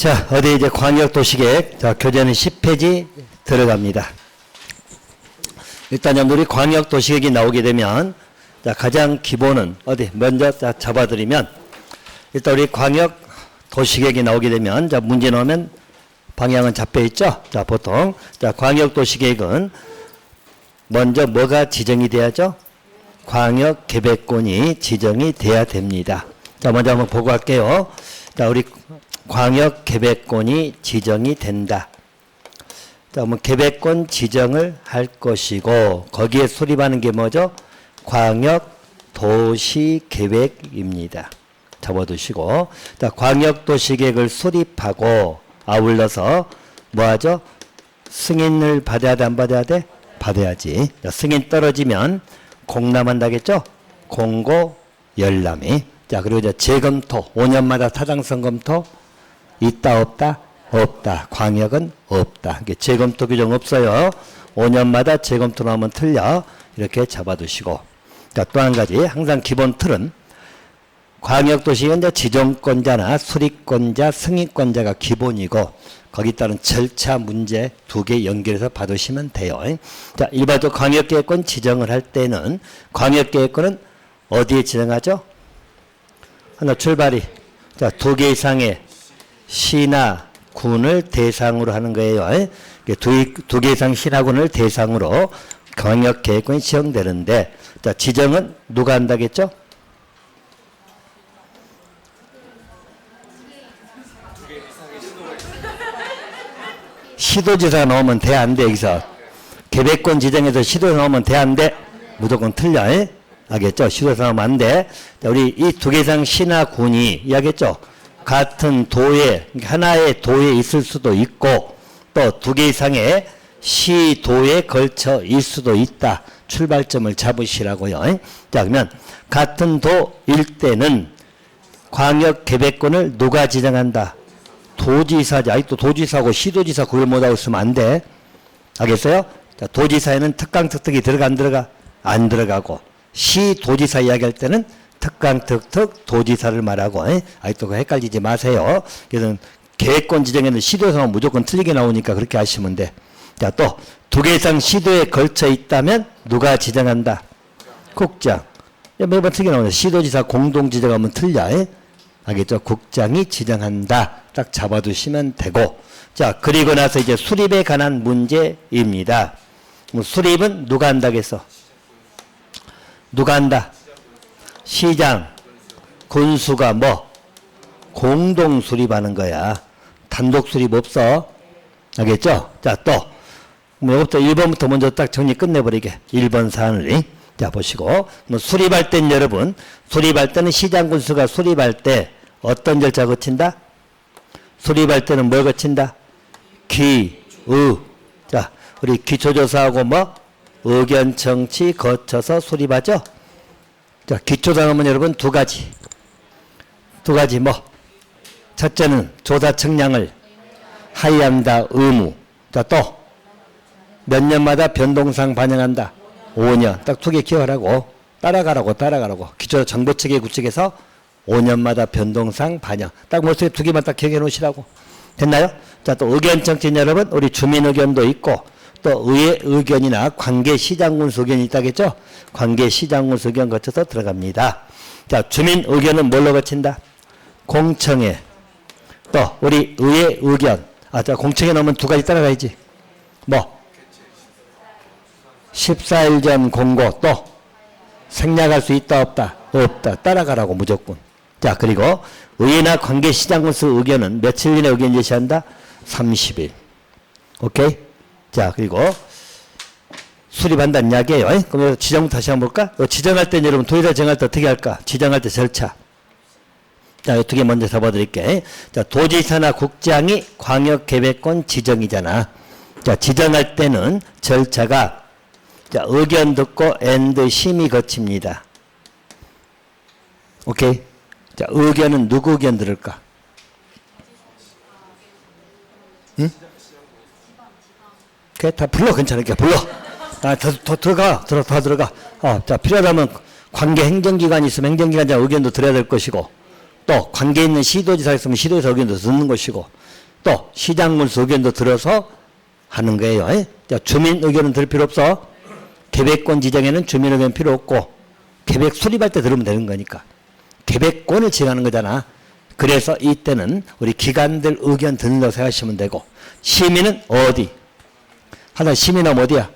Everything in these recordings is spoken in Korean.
자, 어디 이제 광역도시계획, 자, 교재는 10페이지 들어갑니다. 일단 우리 광역도시계획이 나오게 되면, 자, 가장 기본은 어디, 먼저 자, 잡아드리면, 일단 우리 광역도시계획이 나오게 되면, 자, 문제 나오면 방향은 잡혀 있죠? 자, 보통, 자, 광역도시계획은 먼저 뭐가 지정이 돼야죠? 광역계획권이 지정이 돼야 됩니다. 자, 먼저 한번 보고 갈게요. 자, 우리 광역계획권이 지정이 된다. 자, 그러면 계획권 지정을 할 것이고 거기에 수립하는 게 뭐죠? 광역도시계획입니다. 접어두시고, 자, 광역도시계획을 수립하고 아울러서 뭐하죠? 승인을 받아야 돼, 안 받아야 돼? 받아야지. 자, 승인 떨어지면 공람한다겠죠? 공고 열람이. 자, 그리고 이제 재검토, 5년마다 타당성 검토 있다 없다? 없다. 광역은 없다. 이게 재검토 규정 없어요. 5년마다 재검토 나오면 틀려. 이렇게 잡아두시고. 자, 또 한 가지. 항상 기본 틀은 광역도시는 지정권자나 수립권자, 승인권자가 기본이고 거기 따른 절차 문제 2개 연결해서 받으시면 돼요. 자, 일반적으로 광역계획권 지정을 할 때는 광역계획권은 어디에 지정하죠? 하나 출발이. 자, 2개 이상의 시나 군을 대상으로 하는 거예요. 2개 이상 시나 군을 대상으로 광역계획권이 지정되는데, 자, 지정은 누가 한다겠죠? 시도지사 넣으면 돼, 안 돼? 여기서 계획권 지정에서 시도지사 넣으면 돼, 안 돼? 무조건 틀려. 알겠죠? 시도지사 넣으면 안 돼. 자, 우리 이 2개 이상 시나 군이 이야기했죠? 같은 도에, 하나의 도에 있을 수도 있고 또 2개 이상의 시도에 걸쳐 있을 수도 있다. 출발점을 잡으시라고요. 자, 그러면 같은 도일 때는 광역계획권을 누가 지정한다? 도지사지. 아직도 도지사하고 시도지사 구별 못하고 있으면 안 돼. 알겠어요? 자, 도지사에는 특강특특이 들어가 안 들어가? 안 들어가고, 시도지사 이야기할 때는 특강특특 도지사를 말하고, 아직도 헷갈리지 마세요. 그래서 계획권 지정에는 시도에서는 무조건 틀리게 나오니까 그렇게 하시면 돼. 자, 또 2개 이상 시도에 걸쳐 있다면 누가 지정한다? 국장. 매번 틀리게 나오네. 시도지사 공동 지정하면 틀려. 알겠죠? 국장이 지정한다. 딱 잡아두시면 되고. 자, 그리고 나서 이제 수립에 관한 문제입니다. 수립은 누가 한다겠어? 누가 한다? 시장, 군수가 뭐? 공동 수립하는 거야. 단독 수립 없어. 알겠죠? 자, 또 이거부터 1번부터 먼저 딱 정리 끝내버리게. 1번 사안을. 자, 보시고. 수립할 땐 여러분, 수립할 때는 시장 군수가 수립할 때 어떤 절차 거친다? 수립할 때는 뭘 거친다? 자, 우리 기초조사하고 뭐? 의견 청취 거쳐서 수립하죠? 자, 기초조사하면 여러분 2가지. 2가지 뭐? 첫째는 조사 측량을 하의한다, 의무. 자, 또 몇 년마다 변동상 반영한다. 5년. 딱 2개 기억하라고. 따라가라고. 기초 정보체계 구축에서 5년마다 변동상 반영. 딱 머릿속에 2개만 딱 기억해 놓으시라고. 됐나요? 자, 또 의견 청취는 여러분, 우리 주민 의견도 있고, 또 의회 의견이나 관계 시장군수 의견이 있다겠죠? 관계 시장군수 의견 거쳐서 들어갑니다. 자, 주민 의견은 뭘로 거친다? 공청회. 또 우리 의회 의견. 자, 공청회 넣으면 2가지 따라가야지. 뭐? 14일 전 공고. 또 생략할 수 있다 없다? 없다. 따라가라고 무조건. 자, 그리고 의회나 관계 시장군수 의견은 며칠 전에 의견 제시한다? 30일. 오케이? 자, 그리고 수립한다는 이야기예요. 그럼 지정부터 다시 한번 볼까? 지정할 때 여러분 도지사 정할 때 어떻게 할까? 지정할 때 절차. 자, 이 2개 먼저 잡아드릴게. 자, 도지사나 국장이 광역계획권 지정이잖아. 자, 지정할 때는 절차가, 자, 의견 듣고 앤드 심의 거칩니다. 오케이? 자, 의견은 누구 의견 들을까? 응? 그래, 다 불러. 괜찮으니까 불러. 더 들어가. 자, 필요하다면 관계 행정기관이 있으면 행정기관장 의견도 들어야 될 것이고, 또 관계 있는 시도지사가 있으면 시도지사 의견도 듣는 것이고 또 시장군수 의견도 들어서 하는 거예요. 자, 주민 의견은 들 필요 없어. 계획권 지정에는 주민 의견 필요 없고 계획 수립할 때 들으면 되는 거니까. 계획권을 지정하는 거잖아. 그래서 이때는 우리 기관들 의견 듣는다고 생각하시면 되고 시민은 어디? 하나 시민하면 어디야?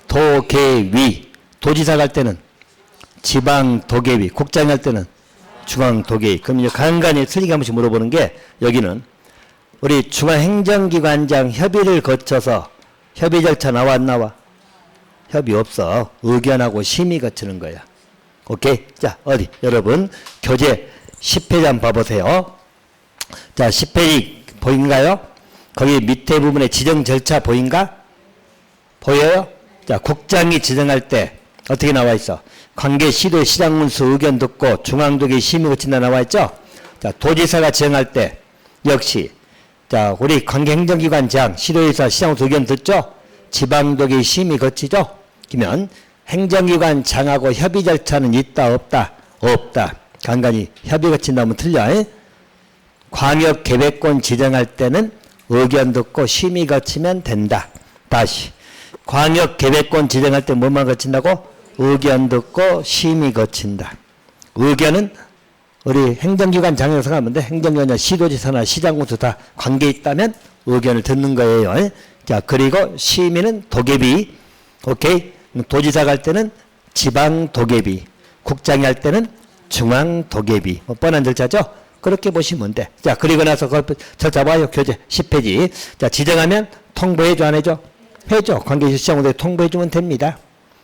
도계위. 도지사 갈 때는 지방도계위. 국장 갈 때는 중앙도계위. 그럼 이제 간간히 틀리게 한 번씩 물어보는 게 여기는 우리 중앙행정기관장 협의를 거쳐서 협의 절차 나와 안 나와? 협의 없어. 의견하고 심의 거치는 거야. 오케이? 자, 어디? 여러분, 교재 10페이지 한번 봐보세요. 자, 10페이지 보인가요? 거기 밑에 부분에 지정 절차 보인가? 보여요? 자, 국장이 지정할 때 어떻게 나와 있어? 관계 시도 시장군수 의견 듣고 중앙도계 심의 거친다 나와 있죠? 자, 도지사가 지정할 때 역시 자, 우리 관계행정기관장 시도지사 시장군수 의견 듣죠? 지방도계 심의 거치죠? 그러면 행정기관장하고 협의 절차는 있다 없다? 없다. 간간히 협의 거친다면 틀려. 광역계획권 지정할 때는 의견 듣고 심의 거치면 된다. 다시 광역계획권 지정할 때 뭐만 거친다고? 의견 듣고 심의 거친다. 의견은 우리 행정기관장에서 생각하면 돼. 행정기관장 시도지사나 시장군수 다 관계 있다면 의견을 듣는 거예요. 자, 그리고 심의는 도계비. 오케이? 도지사 갈 때는 지방도계비. 국장이 할 때는 중앙도계비. 뻔한 절차죠? 그렇게 보시면 돼. 자, 그리고 나서 그 절차 봐요. 교재 10페이지. 자, 지정하면 통보해줘 안 해줘? 해줘. 관계시 시장군수에 통보해주면 됩니다.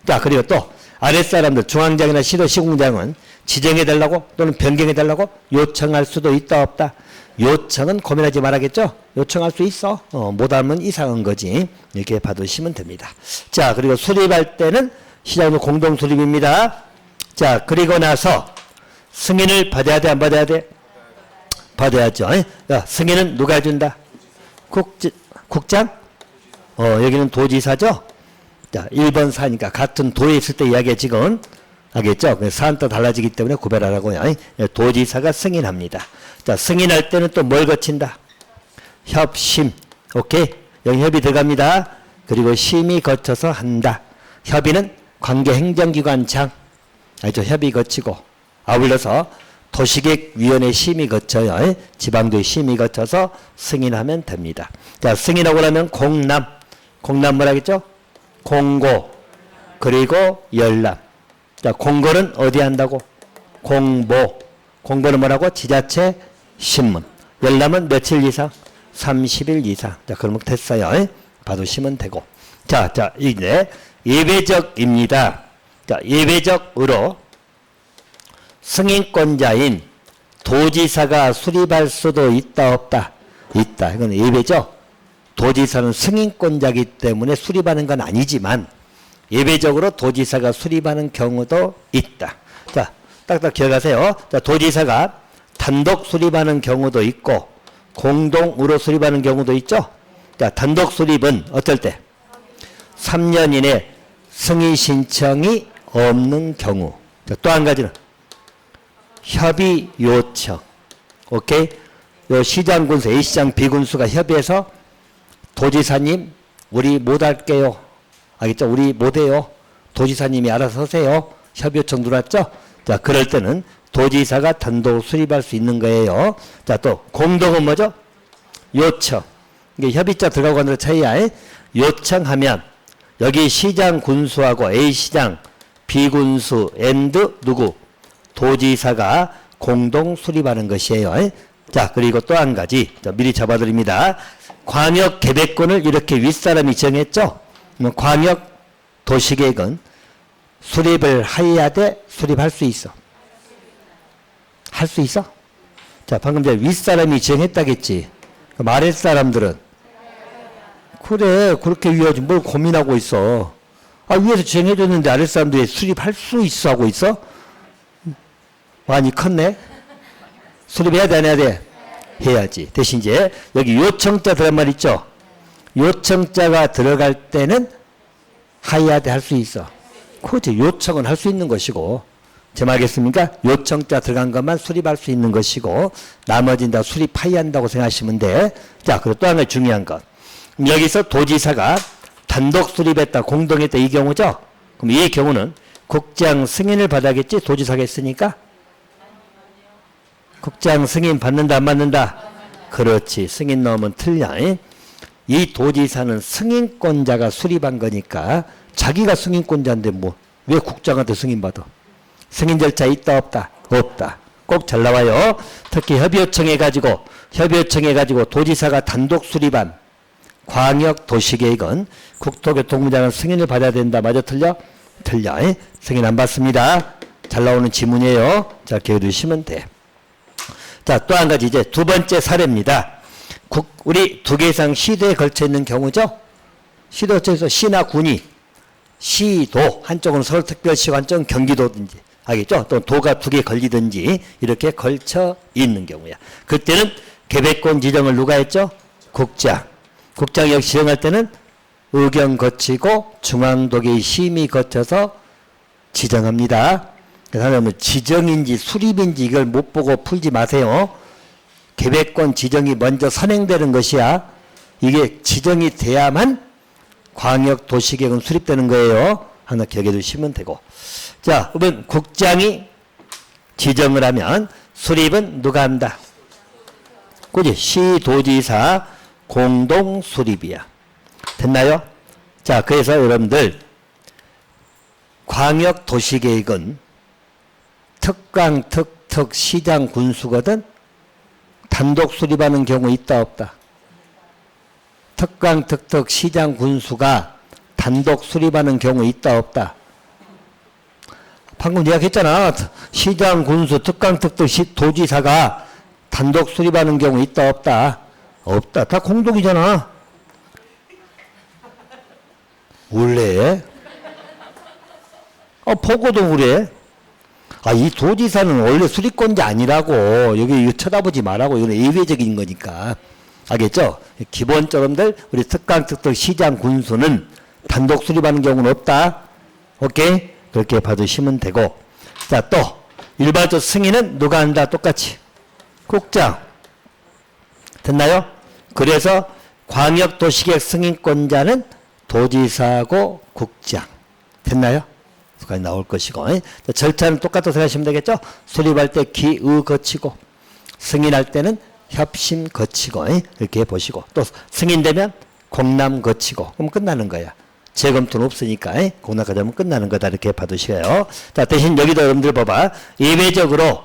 자, 그리고 또 아랫사람들 중앙장이나 시도 시공장은 지정해달라고 또는 변경해달라고 요청할 수도 있다 없다? 요청은 고민하지 말아야겠죠? 요청할 수 있어. 못하면 이상한 거지. 이렇게 받으시면 됩니다. 자, 그리고 수립할 때는 시장군 공동 수립입니다. 자, 그리고 나서 승인을 받아야 돼, 안 받아야 돼? 받아야죠. 야, 승인은 누가 해준다? 국장? 여기는 도지사죠? 자, 1번 사니까 같은 도에 있을 때 이야기해 지금. 알겠죠? 사안도 달라지기 때문에 구별하라고요. 도지사가 승인합니다. 자, 승인할 때는 또 뭘 거친다? 협심. 오케이? 여기 협의 들어갑니다. 그리고 심의 거쳐서 한다. 협의는 관계행정기관장. 알죠? 협의 거치고 아울러서 도시계획위원회 심의 거쳐요. 지방도의 심의 거쳐서 승인하면 됩니다. 자, 승인하고 나면 공람. 공람 뭐라겠죠? 공고. 그리고 열람. 자, 공고는 어디 한다고? 공보. 공보는 뭐라고? 지자체 신문. 열람은 며칠 이상? 30일 이상. 자, 그러면 됐어요. 받으시면 되고. 자, 이제 예외적입니다. 자, 예외적으로 승인권자인 도지사가 수립할 수도 있다 없다? 있다. 이건 예외죠. 도지사는 승인권자이기 때문에 수립하는 건 아니지만 예외적으로 도지사가 수립하는 경우도 있다. 자, 딱딱 기억하세요. 자, 도지사가 단독 수립하는 경우도 있고 공동으로 수립하는 경우도 있죠. 자, 단독 수립은 어떨 때? 3년 이내 승인 신청이 없는 경우. 자, 또 한 가지는 협의 요청. 오케이? 요 시장군수, A시장, B군수가 협의해서 도지사님, 우리 못 할게요. 알겠죠? 우리 못해요. 도지사님이 알아서 하세요. 협의 요청 들어왔죠? 자, 그럴 때는 도지사가 단독 수립할 수 있는 거예요. 자, 또 공동은 뭐죠? 요청. 이게 협의자 들어가고 하는 차이야. 요청하면 여기 시장 군수하고 A시장, B군수, 앤드 누구? 도지사가 공동 수립하는 것이에요. 자, 그리고 또 한 가지. 자, 미리 잡아드립니다. 광역 계획권을 이렇게 윗사람이 정했죠? 광역 도시계획은 수립을 해야 돼? 수립할 수 있어? 할 수 있어? 자, 방금 전에 윗사람이 정했다겠지. 그럼 아랫사람들은? 그래, 그렇게 위하지. 뭘 고민하고 있어. 아, 위에서 정해줬는데 아랫사람들이 수립할 수 있어 하고 있어? 많이 컸네? 수립해야 돼, 안 해야 돼? 해야지. 대신 이제 여기 요청자 들어간 말 있죠? 요청자가 들어갈 때는 해야 돼, 할 수 있어. 그렇지. 요청은 할 수 있는 것이고 제말겠습니까? 요청자 들어간 것만 수립할 수 있는 것이고 나머지는 다 수립하여야 한다고 생각하시면 돼. 자, 그리고 또 한 가지 중요한 것. 여기서 도지사가 단독 수립했다, 공동했다 이 경우죠? 그럼 이 경우는 국장 승인을 받아야겠지? 도지사가 했으니까? 국장 승인 받는다 안 받는다? 그렇지. 승인 넣으면 틀려. 이 도지사는 승인권자가 수립한 거니까 자기가 승인권자인데 뭐 왜 국장한테 승인받아? 승인 절차 있다 없다? 없다. 꼭 잘 나와요. 특히 협의요청해 가지고 도지사가 단독 수립한 광역도시계획은 국토교통부장은 승인을 받아야 된다. 맞아 틀려? 틀려. 승인 안 받습니다. 잘 나오는 지문이에요. 자, 기억해 두시면 돼. 자, 또 한 가지 이제 두 번째 사례입니다. 우리 두 개 이상 시도에 걸쳐 있는 경우죠. 시도에서 시나 군이 시도 한쪽은 서울특별시고 한쪽은 경기도든지 알겠죠? 또 도가 두 개 걸리든지 이렇게 걸쳐 있는 경우야. 그때는 계획권 지정을 누가 했죠? 국장. 국장 역시 지정할 때는 의견 거치고 중앙도계의 심의 거쳐서 지정합니다. 그래서 지정인지 수립인지 이걸 못 보고 풀지 마세요. 계획권 지정이 먼저 선행되는 것이야. 이게 지정이 돼야만 광역도시계획은 수립되는 거예요. 하나 기억해 두시면 되고. 자, 그러면 국장이 지정을 하면 수립은 누가 한다? 그지? 시도지사 공동 수립이야. 됐나요? 자, 그래서 여러분들 광역도시계획은 특강, 특특, 시장, 군수거든. 단독 수립하는 경우 있다 없다? 특강, 특특, 시장, 군수가 단독 수립하는 경우 있다 없다? 방금 이야기했잖아. 시장, 군수, 특강, 특특, 도지사가 단독 수립하는 경우 있다 없다? 없다. 다 공동이잖아. 원래 보고도 그래. 이 도지사는 원래 수립권자 아니라고. 여기 이거 쳐다보지 말라고. 이건 예외적인 거니까. 알겠죠? 기본적으로들 우리 특강, 특특, 시장, 군수는 단독 수립하는 경우는 없다. 오케이? 그렇게 봐주시면 되고. 자, 또 일반적 승인은 누가 한다? 똑같이. 국장. 됐나요? 그래서 광역도시계획 승인권자는 도지사고 국장. 됐나요? 까지 나올 것이고. 자, 절차는 똑같다고 생각하시면 되겠죠? 수립할 때 기의 거치고 승인할 때는 협심 거치고 이렇게 보시고 또 승인되면 공람 거치고 그럼 끝나는 거야. 재검토는 없으니까 공람까지 하면 끝나는 거다 이렇게 봐두시고요. 자, 대신 여기도 여러분들 봐봐. 예외적으로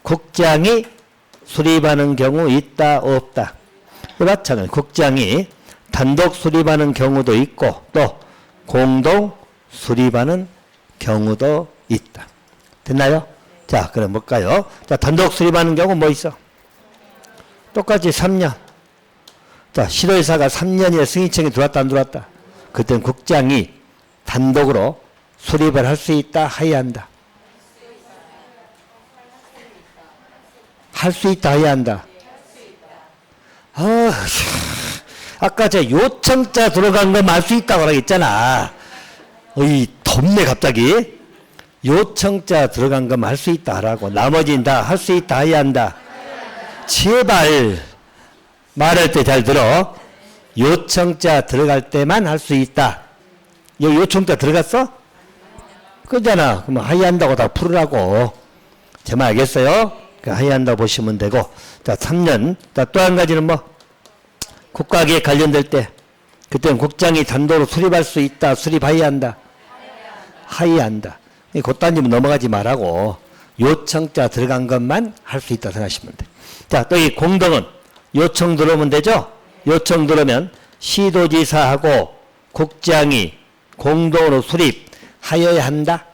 국장이 수립하는 경우 있다 없다? 마찬가지. 국장이 단독 수립하는 경우도 있고 또 공동 수립하는 경우도 있다. 됐나요? 자, 그럼 볼까요? 자, 단독 수립하는 경우 뭐 있어? 똑같이 3년. 자, 시도지사가 3년이나 승인청이 들어왔다 안 들어왔다? 그때는 국장이 단독으로 수립을 할 수 있다 하여야 한다? 할 수 있다 하여야 한다? 아까 저 요청자 들어간 거 알 수 있다고 하겠잖아. 덥네 갑자기. 요청자 들어간 거 할 수 있다 하라고. 나머지는 다 할 수 있다 해야 한다. 제발 말할 때 잘 들어. 요청자 들어갈 때만 할 수 있다. 여기 요청자 들어갔어? 그잖아. 그러면 하야 한다고 다 풀으라고. 제 말 알겠어요? 하야 한다고 보시면 되고. 자, 3년. 자, 또 한 가지는 뭐? 국가계획 관련될 때. 그때는 국장이 단독으로 수립할 수 있다. 수립하여야 한다. 하여야 한다. 곧단지면 넘어가지 말라고. 요청자 들어간 것만 할 수 있다 생각하시면 돼. 자, 또 이 공동은 요청 들어오면 되죠? 요청 들어오면 시도지사하고 국장이 공동으로 수립하여야 한다?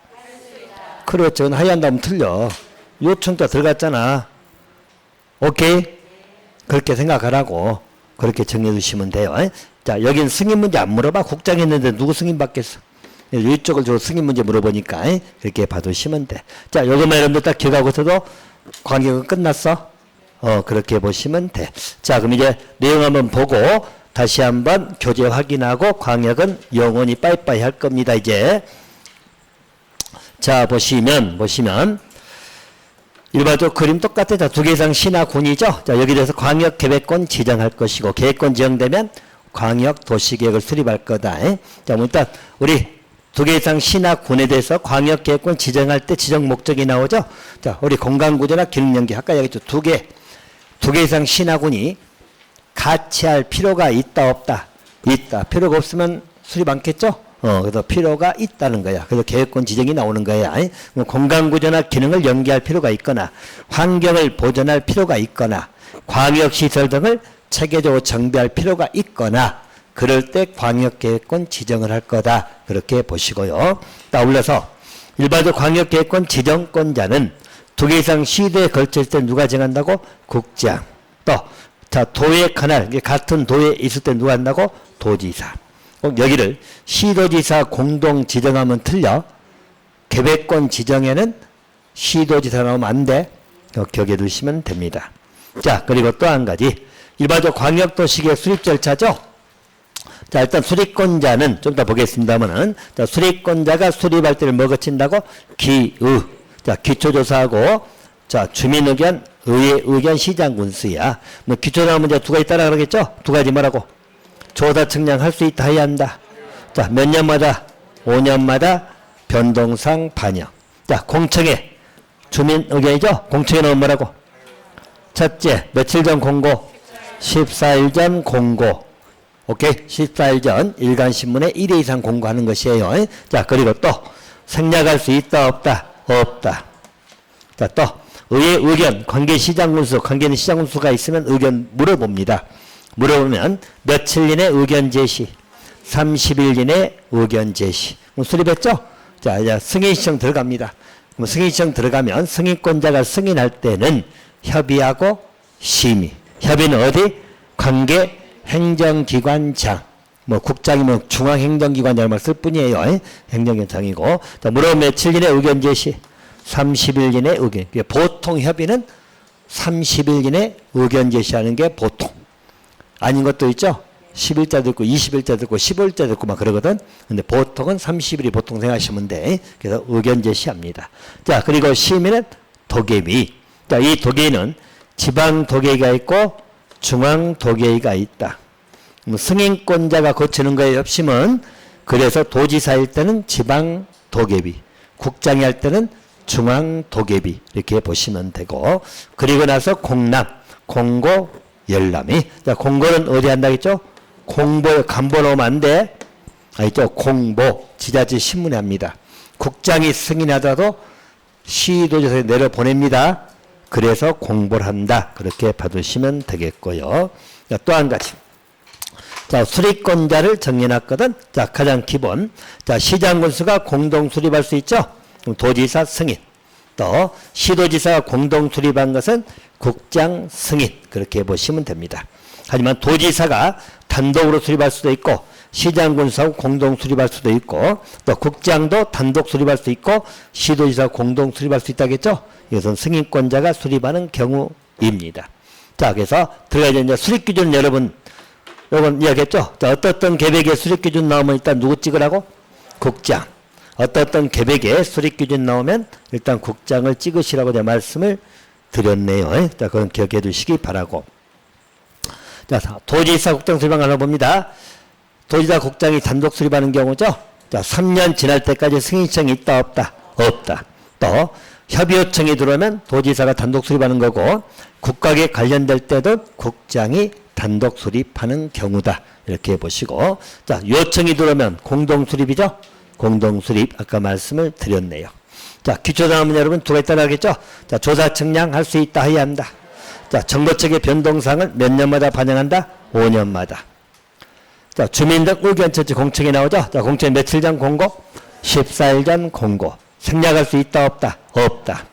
그렇죠. 하여야 한다면 틀려. 요청자 들어갔잖아. 오케이? 그렇게 생각하라고. 그렇게 정해 주시면 돼요. 자, 여긴 승인 문제 안 물어봐. 국장이 했는데 누구 승인 받겠어? 이쪽을 주로 승인 문제 물어보니까 그렇게 봐두시면 돼. 자, 요것만 여러분들 딱 기억하고 있어도 광역은 끝났어. 그렇게 보시면 돼. 자, 그럼 이제 내용 한번 보고 다시 한번 교재 확인하고 광역은 영원히 빠이빠이 할 겁니다, 이제. 자, 보시면 일반적으로 그림 똑같아. 자, 2개 이상 시나 군이죠. 자, 여기 대해서 광역 계획권 지정할 것이고, 계획권 지정되면 광역 도시계획을 수립할 거다. 자, 일단 우리 2개 이상 시나 군에 대해서 광역 계획권 지정할 때 지정 목적이 나오죠. 자, 우리 공간 구조나 기능 연계 아까 얘기했죠. 2개 이상 시나 군이 같이 할 필요가 있다 없다. 있다. 필요가 없으면 수립 않겠죠? 그래서 필요가 있다는 거야. 그래서 계획권 지정이 나오는 거야. 공간 구조나 기능을 연계할 필요가 있거나 환경을 보존할 필요가 있거나 광역시설 등을 체계적으로 정비할 필요가 있거나 그럴 때 광역계획권 지정을 할 거다. 그렇게 보시고요. 따올려서 일반적 광역계획권 지정권자는 2개 이상 시도에 걸칠 때 누가 정한다고? 국장. 또 자, 도의 관할, 같은 도에 있을 때 누가 한다고? 도지사. 여기를 시도지사 공동 지정하면 틀려. 계획권 지정에는 시도지사 나오면 안 돼. 기억해 두시면 됩니다. 자, 그리고 또 한 가지. 일반적 광역도시계획 수립 절차죠. 자, 일단 수립권자는 좀 더 보겠습니다만은, 자, 수립권자가 수립할 때를 뭐 거친다고? 기의. 자, 기초조사하고, 자, 주민 의견, 의회 의견, 시장 군수야. 뭐 기초조사 문제 2가지 있다라 그러겠죠? 2가지 뭐라고? 조사 측량 할 수 있다 해야 한다. 자, 몇 년마다? 5년마다 변동상 반영. 자, 공청회. 주민 의견이죠? 공청회 넣으면 뭐라고? 첫째, 며칠 전 공고? 14일 전 공고. 오케이? 14일 전 일간신문에 1회 이상 공고하는 것이에요. 자, 그리고 또 생략할 수 있다 없다? 없다. 자, 또 의회 의견, 관계시장군수, 관계는 시장군수가 있으면 의견 물어봅니다. 물어보면 며칠 이내 의견 제시, 30일 이내 의견 제시. 수립했죠? 자, 이제 승인 신청 들어갑니다. 승인 신청 들어가면 승인권자가 승인할 때는 협의하고 심의. 협의는 어디? 관계 행정기관장. 뭐 국장이면 중앙행정기관장을 쓸 뿐이에요. 행정기관장이고. 자, 물어보면 며칠 이내 의견 제시, 30일 이내 의견. 보통 협의는 30일 이내 의견 제시하는 게 보통. 아닌 것도 있죠. 10일자도 있고 20일자도 있고 15일자도 있고 막 그러거든. 근데 보통은 30일이 보통 생각하시면 돼. 그래서 의견 제시합니다. 자, 그리고 심의는 도계위. 자, 이 도계위는 지방 도계위가 있고 중앙 도계위가 있다. 승인권자가 거치는 거에 없으면 그래서 도지사일 때는 지방 도계위, 국장이 할 때는 중앙 도계위 이렇게 보시면 되고, 그리고 나서 공람, 공고, 열람이. 자, 공고는 어디 한다겠죠? 공보, 간보 넣으면 안 돼. 있죠? 공보, 지자체 신문에 합니다. 국장이 승인하더라도 시도지사에 내려보냅니다. 그래서 공보를 한다. 그렇게 받으시면 되겠고요. 또 한 가지. 자, 수립권자를 정해놨거든. 자, 가장 기본. 자, 시장군수가 공동 수립할 수 있죠? 도지사 승인. 또 시도지사가 공동 수립한 것은 국장 승인. 그렇게 보시면 됩니다. 하지만 도지사가 단독으로 수립할 수도 있고 시장군수하고 공동 수립할 수도 있고 또 국장도 단독 수립할 수 있고 시도지사가 공동 수립할 수 있다겠죠? 이것은 승인권자가 수립하는 경우입니다. 자, 그래서 들어가야 이제 수립기준 여러분 이야기했죠? 자, 어떤 계획에 수립기준 나오면 일단 누구 찍으라고? 국장. 어떤 계획에 수립기준 나오면 일단 국장을 찍으시라고 제가 말씀을 드렸네요. 자, 그건 기억해 두시기 바라고. 자, 도지사 국장 수립하는 봅니다. 도지사 국장이 단독 수립하는 경우죠. 자, 3년 지날 때까지 승인 신청이 있다 없다? 없다. 또 협의 요청이 들어오면 도지사가 단독 수립하는 거고 국가계획 관련될 때도 국장이 단독 수립하는 경우다. 이렇게 보시고, 자, 요청이 들어오면 공동 수립이죠. 공동 수립 아까 말씀을 드렸네요. 자, 기초조사하면 여러분 2가지 따라하겠죠. 자, 조사 측량 할 수 있다 해야 한다. 자, 정보체계 변동사항을 몇 년마다 반영한다? 5년마다. 자, 주민 등 의견 처치 공청회 나오죠. 자, 공청회 며칠 전 공고? 14일 전 공고. 생략할 수 있다 없다? 없다.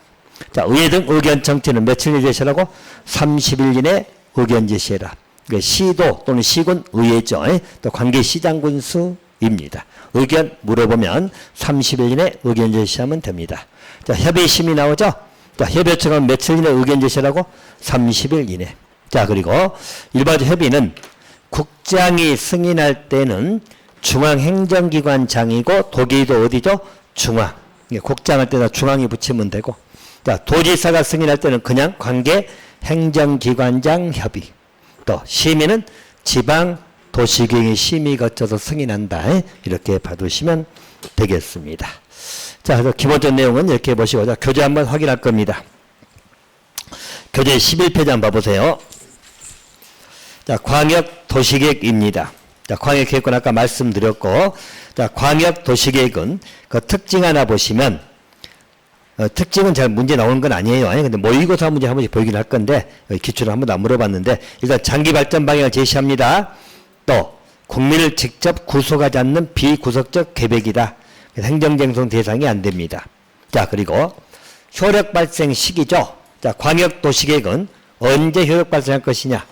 자, 의회 등 의견 청취는 며칠 내에 제시하라고? 30일 이내 의견 제시해라. 시도 또는 시군 의회죠. 또 관계시장군수입니다. 의견 물어보면 30일 이내 의견 제시하면 됩니다. 자, 협의심의 나오죠. 자, 협의 요청은 며칠 이내 의견 제시하라고? 30일 이내. 자, 그리고 일반적 협의는 국장이 승인할 때는 중앙행정기관장이고 도계위도 어디죠? 중앙. 국장할 때는 중앙이 붙이면 되고. 자, 도지사가 승인할 때는 그냥 관계 행정기관장 협의. 또 시민은 지방 도시계획의 심의 거쳐서 승인한다. 이렇게 봐두시면 되겠습니다. 자, 그래서 기본적 내용은 이렇게 보시고, 자, 교재 한번 확인할 겁니다. 교재 11페이지 한번 봐보세요. 자, 광역도시계획입니다. 자, 광역계획은 아까 말씀드렸고, 자, 광역도시계획은 그 특징 하나 보시면, 특징은 잘 문제 나오는 건 아니에요. 근데 모의고사 문제 한 번씩 보이긴 할 건데, 기출을 한 번도 안 물어봤는데, 일단 장기 발전 방향을 제시합니다. 또, 국민을 직접 구속하지 않는 비구속적 계획이다. 행정쟁송 대상이 안 됩니다. 자, 그리고 효력 발생 시기죠. 자, 광역도시계획은 언제 효력 발생할 것이냐?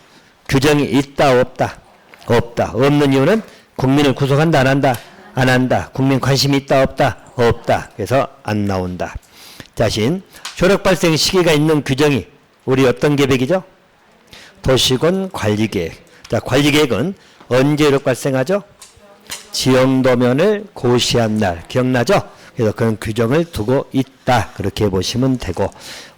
규정이 있다, 없다? 없다. 없는 이유는 국민을 구속한다, 안 한다? 안 한다. 국민 관심이 있다, 없다? 없다. 그래서 안 나온다. 대신 효력 발생 시기가 있는 규정이 우리 어떤 계획이죠? 도시군 관리계획. 자, 관리계획은 언제 효력 발생하죠? 지형도면을 고시한 날. 기억나죠? 그래서 그런 규정을 두고 있다. 그렇게 보시면 되고,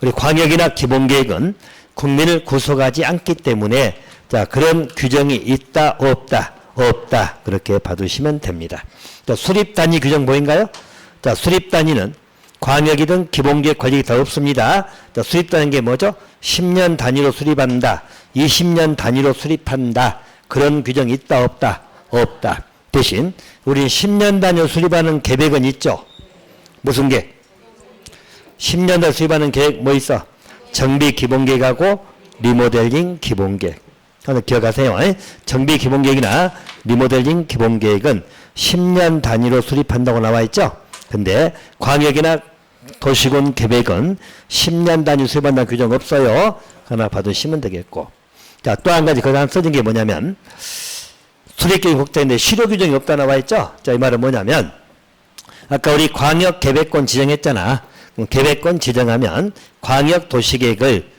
우리 광역이나 기본계획은 국민을 구속하지 않기 때문에, 자, 그런 규정이 있다, 없다? 없다. 그렇게 봐두시면 됩니다. 자, 수립단위 규정 보인가요? 자, 수립단위는 광역이든 기본계획 관리계획 다 없습니다. 자, 수립단위는 게 뭐죠? 10년 단위로 수립한다. 20년 단위로 수립한다. 그런 규정이 있다, 없다? 없다. 대신 우리 10년 단위로 수립하는 계획은 있죠. 무슨 계획? 10년 단위로 수립하는 계획 뭐 있어? 정비 기본계획하고 리모델링 기본계획. 하나 기억하세요. 정비 기본계획이나 리모델링 기본계획은 10년 단위로 수립한다고 나와 있죠. 근데 광역이나 도시군 계획은 10년 단위 수립한다는 규정 없어요. 하나 봐두시면 되겠고. 자, 또 한 가지 거기 하나 써진 게 뭐냐면, 수립계획 국자인데 실효 규정이 없다 나와 있죠. 자, 이 말은 뭐냐면, 아까 우리 광역 계획권 지정했잖아. 계획권 지정하면 광역 도시계획을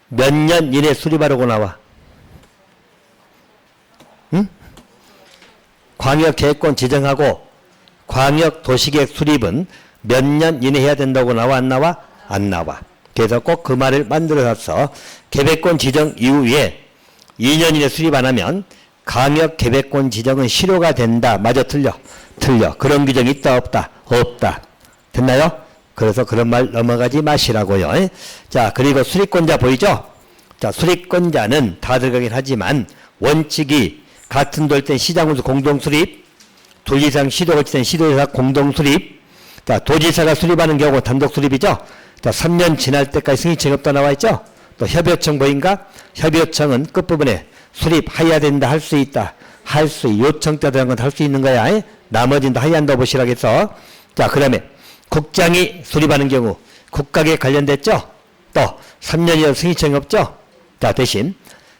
몇 년 이내 수립하라고 나와? 응? 광역 계획권 지정하고 광역 도시계획 수립은 몇 년 이내 해야 된다고 나와, 안 나와? 안 나와. 그래서 꼭 그 말을 만들어서 계획권 지정 이후에 2년 이내 수립 안 하면 광역 계획권 지정은 실효가 된다. 맞아, 틀려? 틀려. 그런 규정이 있다, 없다? 없다. 됐나요? 그래서 그런 말 넘어가지 마시라고요. 자, 그리고 수립권자 보이죠? 자, 수립권자는 다 들어가긴 하지만 원칙이 같은 돌 땐 시장군수 공동수립, 둘 이상 시도가 땐 시도지사 공동수립. 자, 도지사가 수립하는 경우 단독수립이죠. 자, 3년 지날 때까지 승인청이 없다 나와 있죠. 또 협의요청 보인가? 협의요청은 끝부분에 수립해야 된다, 할 수 있다, 할 수, 요청 때 들어간 건 할 수 있는 거야. 나머지는 다 하얀다고 보시라겠어. 자, 그 다음에 국장이 수립하는 경우 국가계획 관련됐죠. 또 3년 이상 승인청이 없죠. 자, 대신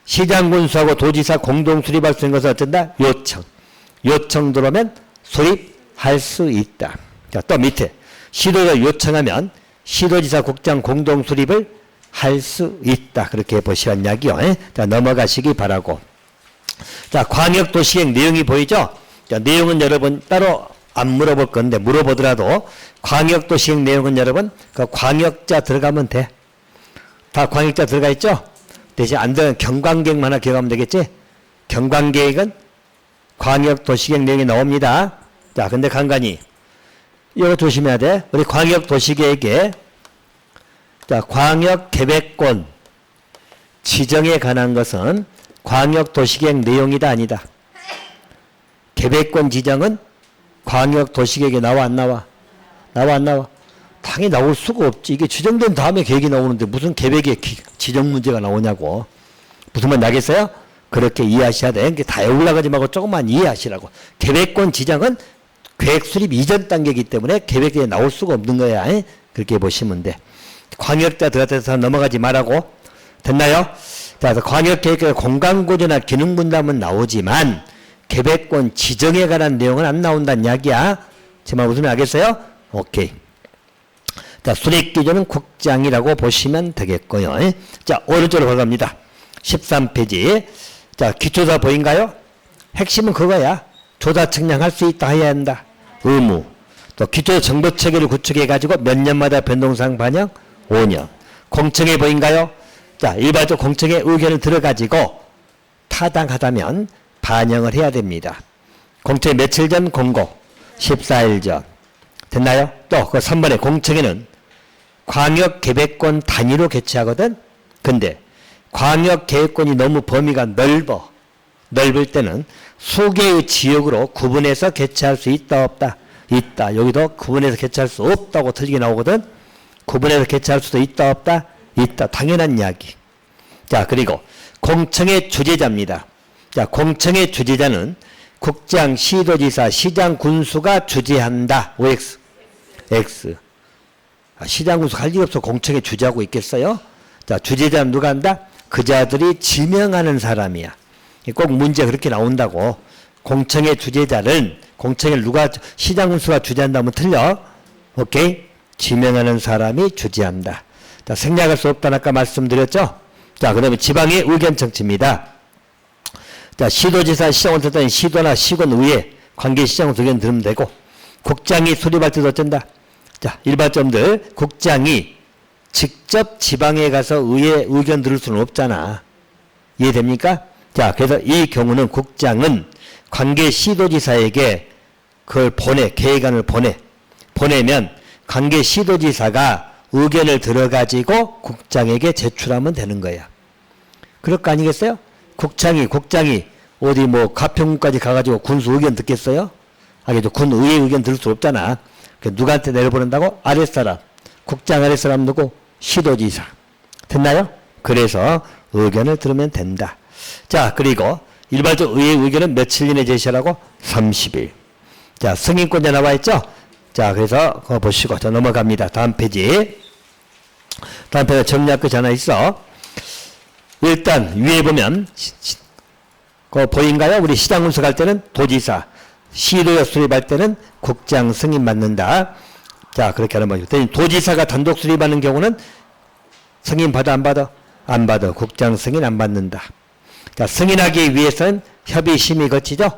시장군수하고 도지사 공동 수립할 수 있는 것은 어쩐다? 요청. 요청 들어오면 수립할 수 있다. 자, 또 밑에 시도가 요청하면 시도지사 국장 공동 수립을 할 수 있다. 그렇게 보시란 이야기요. 자, 넘어가시기 바라고. 자, 광역도시계획 내용이 보이죠? 자, 내용은 여러분 따로 안 물어볼 건데, 물어보더라도 광역도시계획 내용은 여러분 그 광역자 들어가면 돼. 다 광역자 들어가 있죠? 대신 안 들어가면 경광계획만 하나 기억하면 되겠지? 경광계획은 광역도시계획 내용이 나옵니다. 자, 근데 간간히 이거 조심해야 돼. 우리 광역도시계획에, 자, 광역계획권 지정에 관한 것은 광역도시계획 내용이다, 아니다? 계획권 지정은 광역도시계획에 나와, 안 나와? 나와, 안 나와? 당연히 나올 수가 없지. 이게 지정된 다음에 계획이 나오는데 무슨 계획에 지정 문제가 나오냐고. 무슨 말 나겠어요? 그렇게 이해하셔야 돼. 다 올라가지 말고 조금만 이해하시라고. 계획권 지정은 계획 수립 이전 단계이기 때문에 계획에 나올 수가 없는 거야. 그렇게 보시면 돼. 광역자 들어가서 넘어가지 말라고. 됐나요? 자, 광역계획의 공간구조나 기능분담은 나오지만 계획권 지정에 관한 내용은 안 나온다는 이야기야. 제 말 무슨 말 알겠어요? 오케이. 자, 수립기준은 국장이라고 보시면 되겠고요. 자, 오른쪽으로 가갑니다. 13페이지. 자, 기초조사 보인가요? 핵심은 그거야. 조사 측량할 수 있다 해야 한다. 의무. 또 또 기초 정보 체계를 구축해 가지고 몇 년마다 변동사항 반영? 5년. 공청회 보인가요? 자, 일반적 공청회 의견을 들어가지고 타당하다면 반영을 해야 됩니다. 공청회 며칠 전 공고? 14일 전. 됐나요? 또 그 3번에 공청회는 광역계획권 단위로 개최하거든. 근데 광역계획권이 너무 범위가 넓을 때는 수개의 지역으로 구분해서 개최할 수 있다 없다? 있다. 여기도 구분해서 개최할 수 없다고 틀리게 나오거든. 구분해서 개최할 수도 있다 없다? 있다. 당연한 이야기. 자, 그리고 공청회 주재자입니다. 자, 공청회 주재자는 국장, 시도지사, 시장, 군수가 주재한다. OX. X. 시장, 군수 할 일 없어 공청회 주재하고 있겠어요? 자, 주재자는 누가 한다? 그자들이 지명하는 사람이야. 꼭 문제 그렇게 나온다고. 공청회 주재자는 공청회를 누가 시장, 군수가 주재한다면 틀려. 오케이? 지명하는 사람이 주재한다. 자, 생략할 수 없다는 아까 말씀드렸죠? 자, 그 다음에 지방의 의견 청취입니다. 자, 시도지사, 시장을 듣다니 시도나 시군의회 관계 시장을 의견 들으면 되고, 국장이 수립할 때도 어쩐다? 자, 일반점들, 국장이 직접 지방에 가서 의회 의견 들을 수는 없잖아. 이해됩니까? 자, 그래서 이 경우는 국장은 관계 시도지사에게 그걸 계획안을 보내면 관계 시도지사가 의견을 들어가지고 국장에게 제출하면 되는 거야. 그럴 거 아니겠어요? 국장이 어디 뭐 가평까지 가가지고 군수 의견 듣겠어요? 하기도 군 의회 의견 들을 수 없잖아. 누구한테 내려보낸다고? 아랫사람. 국장 아랫사람 누구? 시도지사. 됐나요? 그래서 의견을 들으면 된다. 자, 그리고 일반적 의회 의견은 며칠 이내 제시하라고? 30일. 자, 승인권자 나와 있죠? 자, 그래서 그거 보시고 저 넘어갑니다. 다음 페이지. 다음 페이지 정리할 것이 하나 있어. 일단 위에 보면 그거 보인가요? 우리 시장 군수 갈 때는 도지사, 시도역 수립할 때는 국장 승인 받는다. 자, 그렇게 하는 거죠. 도지사가 단독 수립하는 경우는 승인 받아 안 받아? 안 받아. 국장 승인 안 받는다. 자, 승인하기 위해서는 협의 심의 거치죠?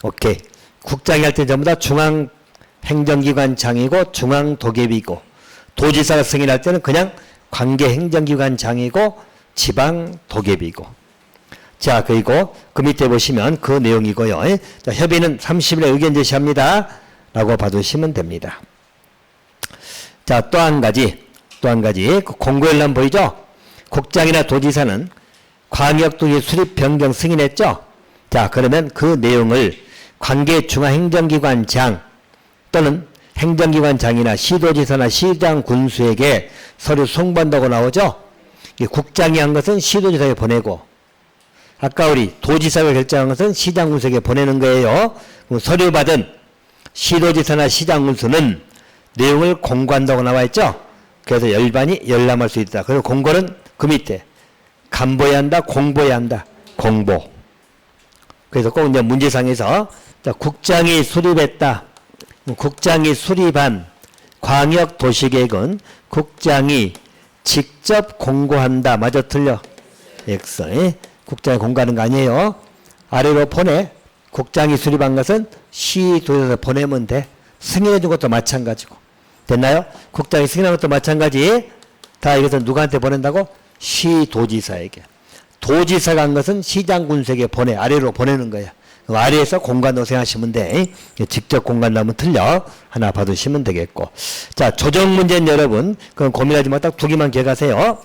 오케이. 국장이 할 때 전부 다 중앙행정기관장이고 중앙도계비고, 도지사가 승인할 때는 그냥 관계행정기관장이고 지방도계비고. 자, 그리고 그 밑에 보시면 그 내용이고요. 자, 협의는 30일에 의견 제시합니다. 라고 봐두시면 됩니다. 자, 또 한 가지. 그 공고일람 보이죠? 국장이나 도지사는 광역도시 수립 변경 승인했죠? 자, 그러면 그 내용을 관계중앙행정기관장 또는 행정기관장이나 시도지사나 시장 군수에게 서류 송부한다고 나오죠? 국장이 한 것은 시도지사에 보내고, 아까 우리 도지사가 결정한 것은 시장 군수에게 보내는 거예요. 그럼 서류 받은 시도지사나 시장 군수는 내용을 공고한다고 나와 있죠? 그래서 열반이 열람할 수 있다. 그리고 공고는 그 밑에 간보해야 한다, 공보해야 한다. 공보. 그래서 꼭 이제 문제상에서 자, 국장이 수립했다. 국장이 수립한 광역도시계획은 국장이 직접 공고한다. 맞아 틀려? X. 국장이 공고하는 거 아니에요. 아래로 보내. 국장이 수립한 것은 시도에서 보내면 돼. 승인해 준 것도 마찬가지고. 됐나요? 국장이 승인한 것도 마찬가지. 다 이것은 누구한테 보낸다고? 시도지사에게. 도지사가 한 것은 시장군수에게 아래로 보내는 거야. 그 아래에서 공간으로 생각하시면 돼. 직접 공간 나오면 틀려. 하나 받으시면 되겠고. 자, 조정 문제는 여러분, 그건 고민하지 말고 딱 두 개만 기억하세요.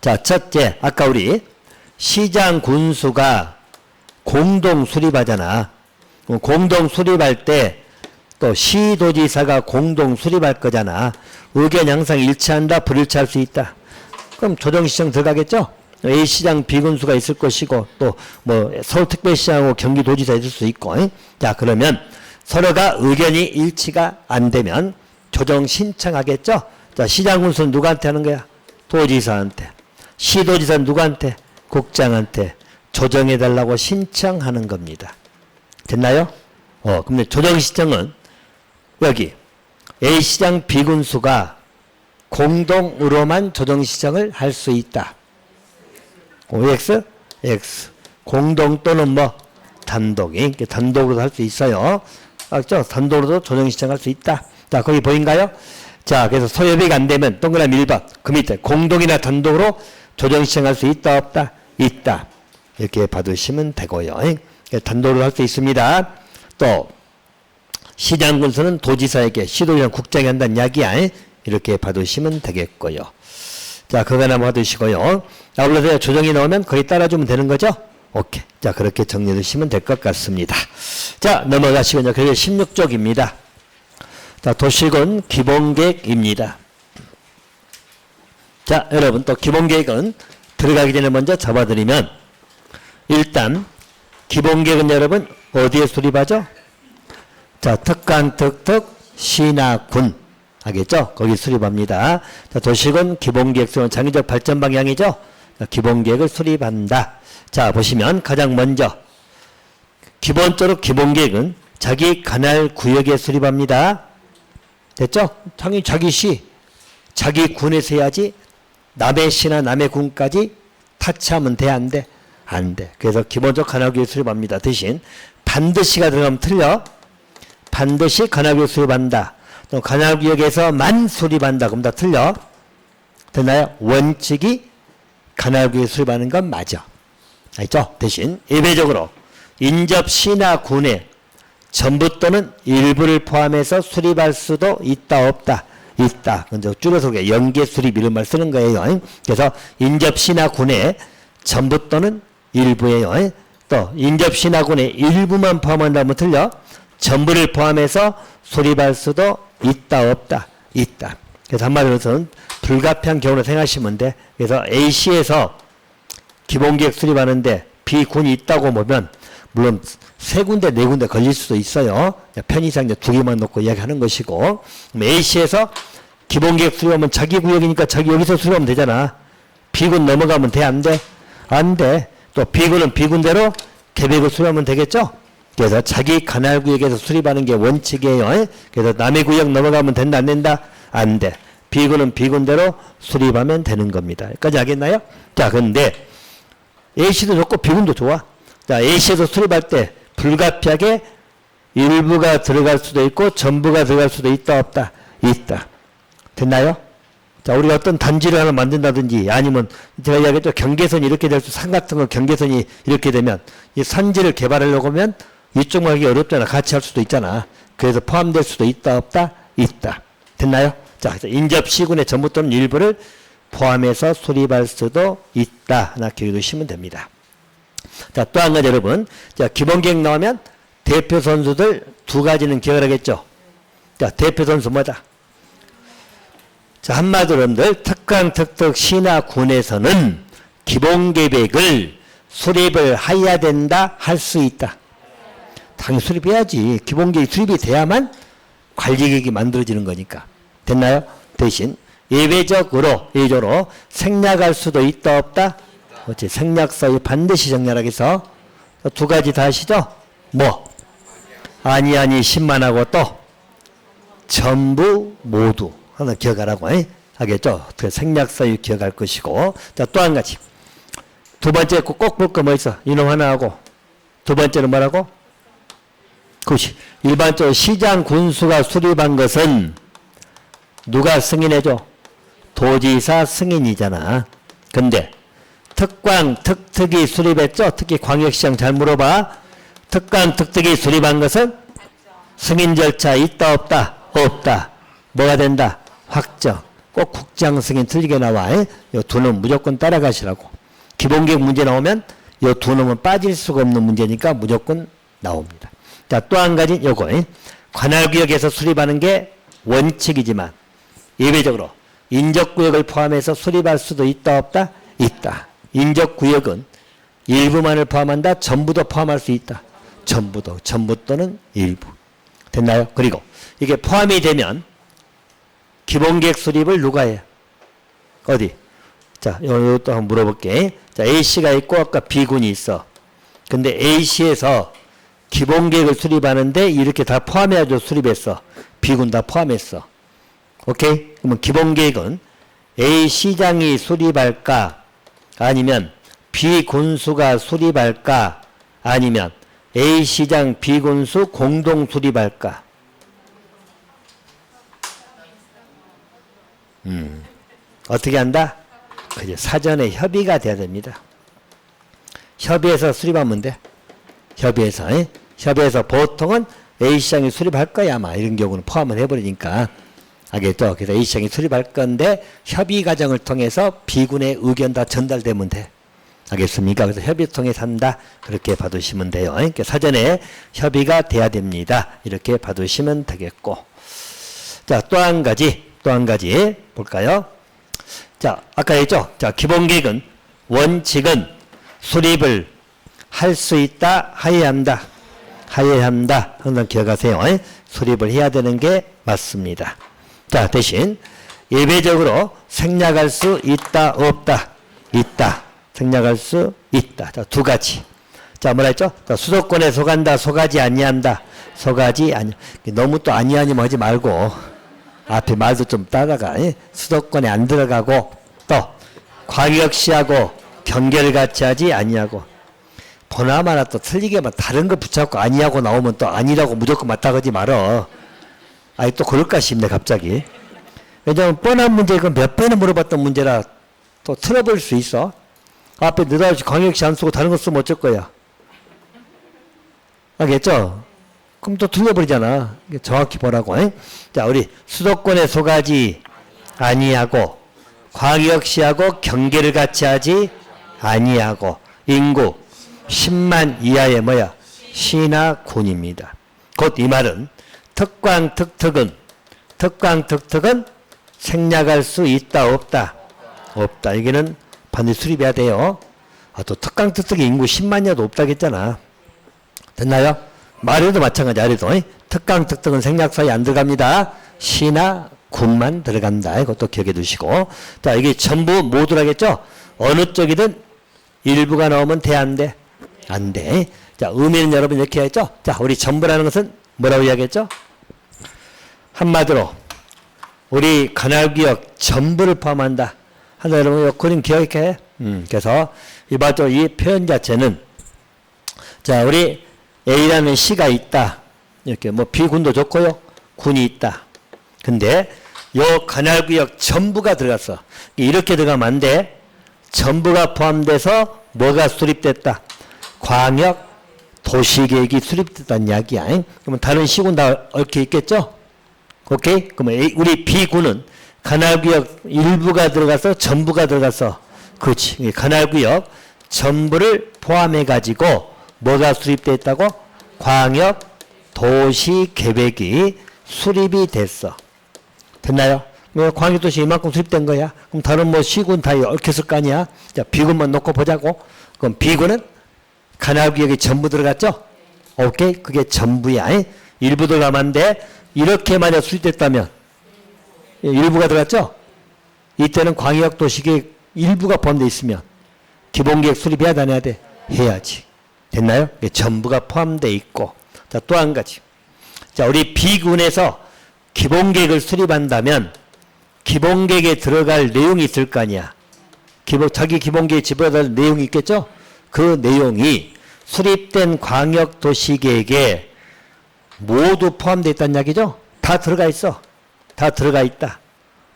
자, 첫째, 아까 우리 시장군수가 공동 수립하잖아. 공동 수립할 때 또 시도지사가 공동 수립할 거잖아. 의견 항상 일치한다, 불일치할 수 있다. 그럼 조정시청 들어가겠죠? A시장 B군수가 있을 것이고, 또 뭐 서울특별시장하고 경기도지사 있을 수 있고. 자, 그러면 서로가 의견이 일치가 안 되면 조정 신청하겠죠? 자, 시장군수는 누구한테 하는 거야? 도지사한테. 시도지사는 누구한테? 국장한테 조정해달라고 신청하는 겁니다. 됐나요? 근데 조정 신청은 여기 A시장 B군수가 공동으로만 조정 신청을 할 수 있다. OX? X. 공동 또는 뭐 단독. 단독으로 할 수 있어요. 알죠? 단독으로도 조정 신청할 수 있다. 자, 거기 보인가요? 자, 그래서 소요비가 안 되면 동그라미 1번. 그 밑에 공동이나 단독으로 조정 신청할 수 있다, 없다? 있다. 이렇게 받으시면 되고요. 단독으로 할 수 있습니다. 또 시장 군수는 도지사에게 시도지사 국장이 한다는 이야기야. 이렇게 받으시면 되겠고요. 자, 그거 하나 받으시고요. 아울러서 조정이 나오면 거기 따라주면 되는 거죠? 오케이. 자, 그렇게 정리해 주시면 될 것 같습니다. 자, 넘어가시면요. 그게 16쪽입니다. 자, 도시군 기본계획입니다. 자, 여러분 또 기본계획은 들어가기 전에 먼저 잡아드리면 일단 기본계획은 여러분 어디에 수립하죠? 자, 특강, 특특, 시나, 군. 알겠죠? 거기 수립합니다. 자, 도시군 기본계획 수립은 장기적 발전 방향이죠? 자, 기본계획을 수립한다. 자, 보시면 가장 먼저 기본적으로 기본계획은 자기 관할 구역에 수립합니다. 됐죠? 자기 시, 자기 군에서 해야지 남의 시나 남의 군까지 타치하면 돼, 안 돼? 안 돼. 그래서 기본적 관할 구역에 수립합니다. 대신 반드시가 들어가면 틀려. 반드시 관할 구역 수립한다. 또 관할 구역에서만 수립한다. 그럼 다 틀려. 됐나요? 원칙이 관할 구역에 수립하는 건 맞아. 알죠? 대신 예외적으로 인접 시나 군에 전부 또는 일부를 포함해서 수립할 수도 있다, 없다? 있다. 근데 줄여서 연계 수립 이런 말 쓰는 거예요. 그래서 인접 시나 군에 전부 또는 일부예요. 또 인접 시나 군에 일부만 포함한다면 틀려. 전부를 포함해서 수립할 수도 있다, 없다? 있다. 그래서 한마디로는 불가피한 경우로 생각하시면 돼. 그래서 A시에서 기본계획 수립하는데 B군이 있다고 보면 물론 세 군데, 네 군데 걸릴 수도 있어요. 편의상 두 개만 놓고 이야기하는 것이고, A시에서 기본계획 수립하면 자기 구역이니까 자기 여기서 수립하면 되잖아. B군 넘어가면 돼, 안 돼? 안 돼. 또 B군은 B군대로 계획을 수립하면 되겠죠? 그래서 자기 관할 구역에서 수립하는 게 원칙이에요. 그래서 남의 구역 넘어가면 된다, 안 된다? 안 돼. B군은 B군대로 수립하면 되는 겁니다. 여기까지 알겠나요? 자, 근데 A시도 좋고 B군도 좋아. 자, A시에서 수립할 때 불가피하게 일부가 들어갈 수도 있고 전부가 들어갈 수도 있다, 없다? 있다. 됐나요? 자, 우리가 어떤 단지를 하나 만든다든지 아니면 제가 이야기했죠. 경계선이 이렇게 될 수, 산 같은 거 경계선이 이렇게 되면 이 산지를 개발하려고 하면 이쪽만 하기 어렵잖아. 같이 할 수도 있잖아. 그래서 포함될 수도 있다, 없다? 있다. 됐나요? 자, 그래서 인접 시군의 전부 또는 일부를 포함해서 수립할 수도 있다. 하나 기억해 두시면 됩니다. 자, 또 한 가지 여러분. 자, 기본계획 나오면 대표 선수들 두 가지는 기억을 하겠죠. 자, 대표 선수 뭐다? 자, 한마디로 여러분들 특강, 특특, 시나 군에서는 기본계획을 수립을 해야 된다, 할 수 있다. 당연히 수립해야지. 기본계획 수립이 돼야만 관리계획이 만들어지는 거니까. 됐나요? 대신 예외적으로 생략할 수도 있다, 없다? 그렇지. 생략사유 반드시 정렬하기 위해서 두 가지 다 하시죠? 뭐? 아니, 10만 하고 또 전부, 모두. 하나 기억하라고, 하겠죠? 생략사유 기억할 것이고. 자, 또 한 가지. 두 번째 꼭 볼 거 뭐 있어? 이놈 하나 하고. 두 번째는 뭐라고? 그렇지. 일반적으로 시장 군수가 수립한 것은 누가 승인해줘? 도지사 승인이잖아. 근데 특광, 특특이 수립했죠? 특히 광역시장 잘 물어봐. 특광, 특특이 수립한 것은 승인 절차 있다, 없다? 없다. 뭐가 된다? 확정. 꼭 국장 승인 틀리게 나와. 이 두 놈 무조건 따라가시라고. 기본계획 문제 나오면 이 두 놈은 빠질 수가 없는 문제니까 무조건 나옵니다. 자, 또 한 가지 요거. 관할구역에서 수립하는 게 원칙이지만 예외적으로 인접구역을 포함해서 수립할 수도 있다, 없다? 있다. 인접구역은 일부만을 포함한다, 전부도 포함할 수 있다. 전부도, 전부 또는 일부. 됐나요? 그리고 이게 포함이 되면 기본계획 수립을 누가 해요? 어디? 자, 이것도 한번 물어볼게. 자, A씨가 있고 아까 B군이 있어. 근데 A씨에서 기본계획을 수립하는데 이렇게 다 포함해야죠. 수립했어. B군 다 포함했어. 오케이? 그러면 기본계획은 A시장이 수립할까? 아니면 B군수가 수립할까? 아니면 A시장 B군수 공동 수립할까? 어떻게 한다? 그죠. 사전에 협의가 돼야 됩니다. 협의해서 수립하면 돼. 협의해서. 협의해서 보통은 A시장이 수립할 거야. 아마 이런 경우는 포함을 해버리니까. 알겠죠? 그래서 A시장이 수립할 건데 협의 과정을 통해서 B군의 의견 다 전달되면 돼. 알겠습니까? 그래서 협의 통해서 한다. 그렇게 봐두시면 돼요. 그러니까 사전에 협의가 돼야 됩니다. 이렇게 봐두시면 되겠고. 자, 또 한 가지 볼까요? 자, 아까 했죠? 자, 기본계획은 원칙은 수립을 할 수 있다, 하여야 한다. 하여야 한다. 항상 기억하세요. 수립을 해야 되는 게 맞습니다. 자, 대신 예외적으로 생략할 수 있다, 없다. 있다. 생략할 수 있다. 자, 두 가지. 자, 뭐라 했죠? 자, 수도권에 속한다, 속하지 아니한다. 속하지 아니. 너무 또 아니하니만 하지 말고 앞에 말도 좀 따라가. 수도권에 안 들어가고 또 광역시하고 경계를 같이 하지 아니하고. 보나마나 또 틀리게만 다른 거 붙잡고 아니하고 나오면 또 아니라고 무조건 맞다 그러지 말어. 아니 또 그럴까 싶네 갑자기. 왜냐하면 뻔한 문제 이건 몇 번을 물어봤던 문제라 또 틀어볼 수 있어. 앞에 느닷없이 광역시 안 쓰고 다른 거 쓰면 어쩔 거야. 알겠죠? 그럼 또 틀려버리잖아. 정확히 보라고. 자, 우리 수도권에 속하지 아니하고 광역시하고 경계를 같이 하지 아니하고 인구 10만 이하의 뭐야? 시나 군입니다. 곧 이 말은 특광특특은 생략할 수 있다 없다? 없다. 여기는 반드시 수립해야 돼요. 아, 또 특광특특의 인구 10만이라도 없다겠잖아. 됐나요? 말에도 마찬가지. 아래도 특광특특은 생략사에 안 들어갑니다. 시나 군만 들어간다. 이것도 기억해 두시고. 자, 이게 전부 모두라겠죠? 어느 쪽이든 일부가 나오면 돼, 안 돼? 안 돼. 자, 의미는 여러분 이렇게 했죠? 자, 우리 전부라는 것은 뭐라고 이야기했죠? 한마디로 우리 관할구역 전부를 포함한다. 하나 여러분 그림 기억해. 그래서 이봐도 이 표현 자체는 자, 우리 A라는 시가 있다. 이렇게 뭐 B군도 좋고요. 군이 있다. 근데 요 관할구역 전부가 들어갔어. 이렇게 들어가면 안 돼. 전부가 포함돼서 뭐가 수립됐다? 광역 도시계획이 수립됐다는 이야기야. 그러면 다른 시군 다 얽혀 있겠죠? 오케이? 그러면 우리 B군은 관할구역 일부가 들어가서 전부가 들어가서 그렇지. 관할구역 전부를 포함해 가지고 뭐가 수립됐다고? 광역 도시계획이 수립이 됐어. 됐나요? 광역도시 이만큼 수립된 거야. 그럼 다른 뭐 시군 다 얽혔을 거 아니야. 자, B군만 놓고 보자고. 그럼 B군은 관할구역이 전부 들어갔죠? 오케이? 그게 전부야. 일부 들어가면 안 돼. 이렇게 만약 수립됐다면 일부가 들어갔죠? 이때는 광역도시계획 일부가 포함되어 있으면 기본계획 수립해야 돼, 안 해야 돼? 해야지. 됐나요? 전부가 포함되어 있고. 자, 또 한 가지. 자, 우리 B군에서 기본계획을 수립한다면 기본계획에 들어갈 내용이 있을 거 아니야. 자기 기본계획에 집어넣을 내용이 있겠죠? 그 내용이 수립된 광역도시계획에 모두 포함되어 있다는 이야기죠? 다 들어가 있어. 다 들어가 있다.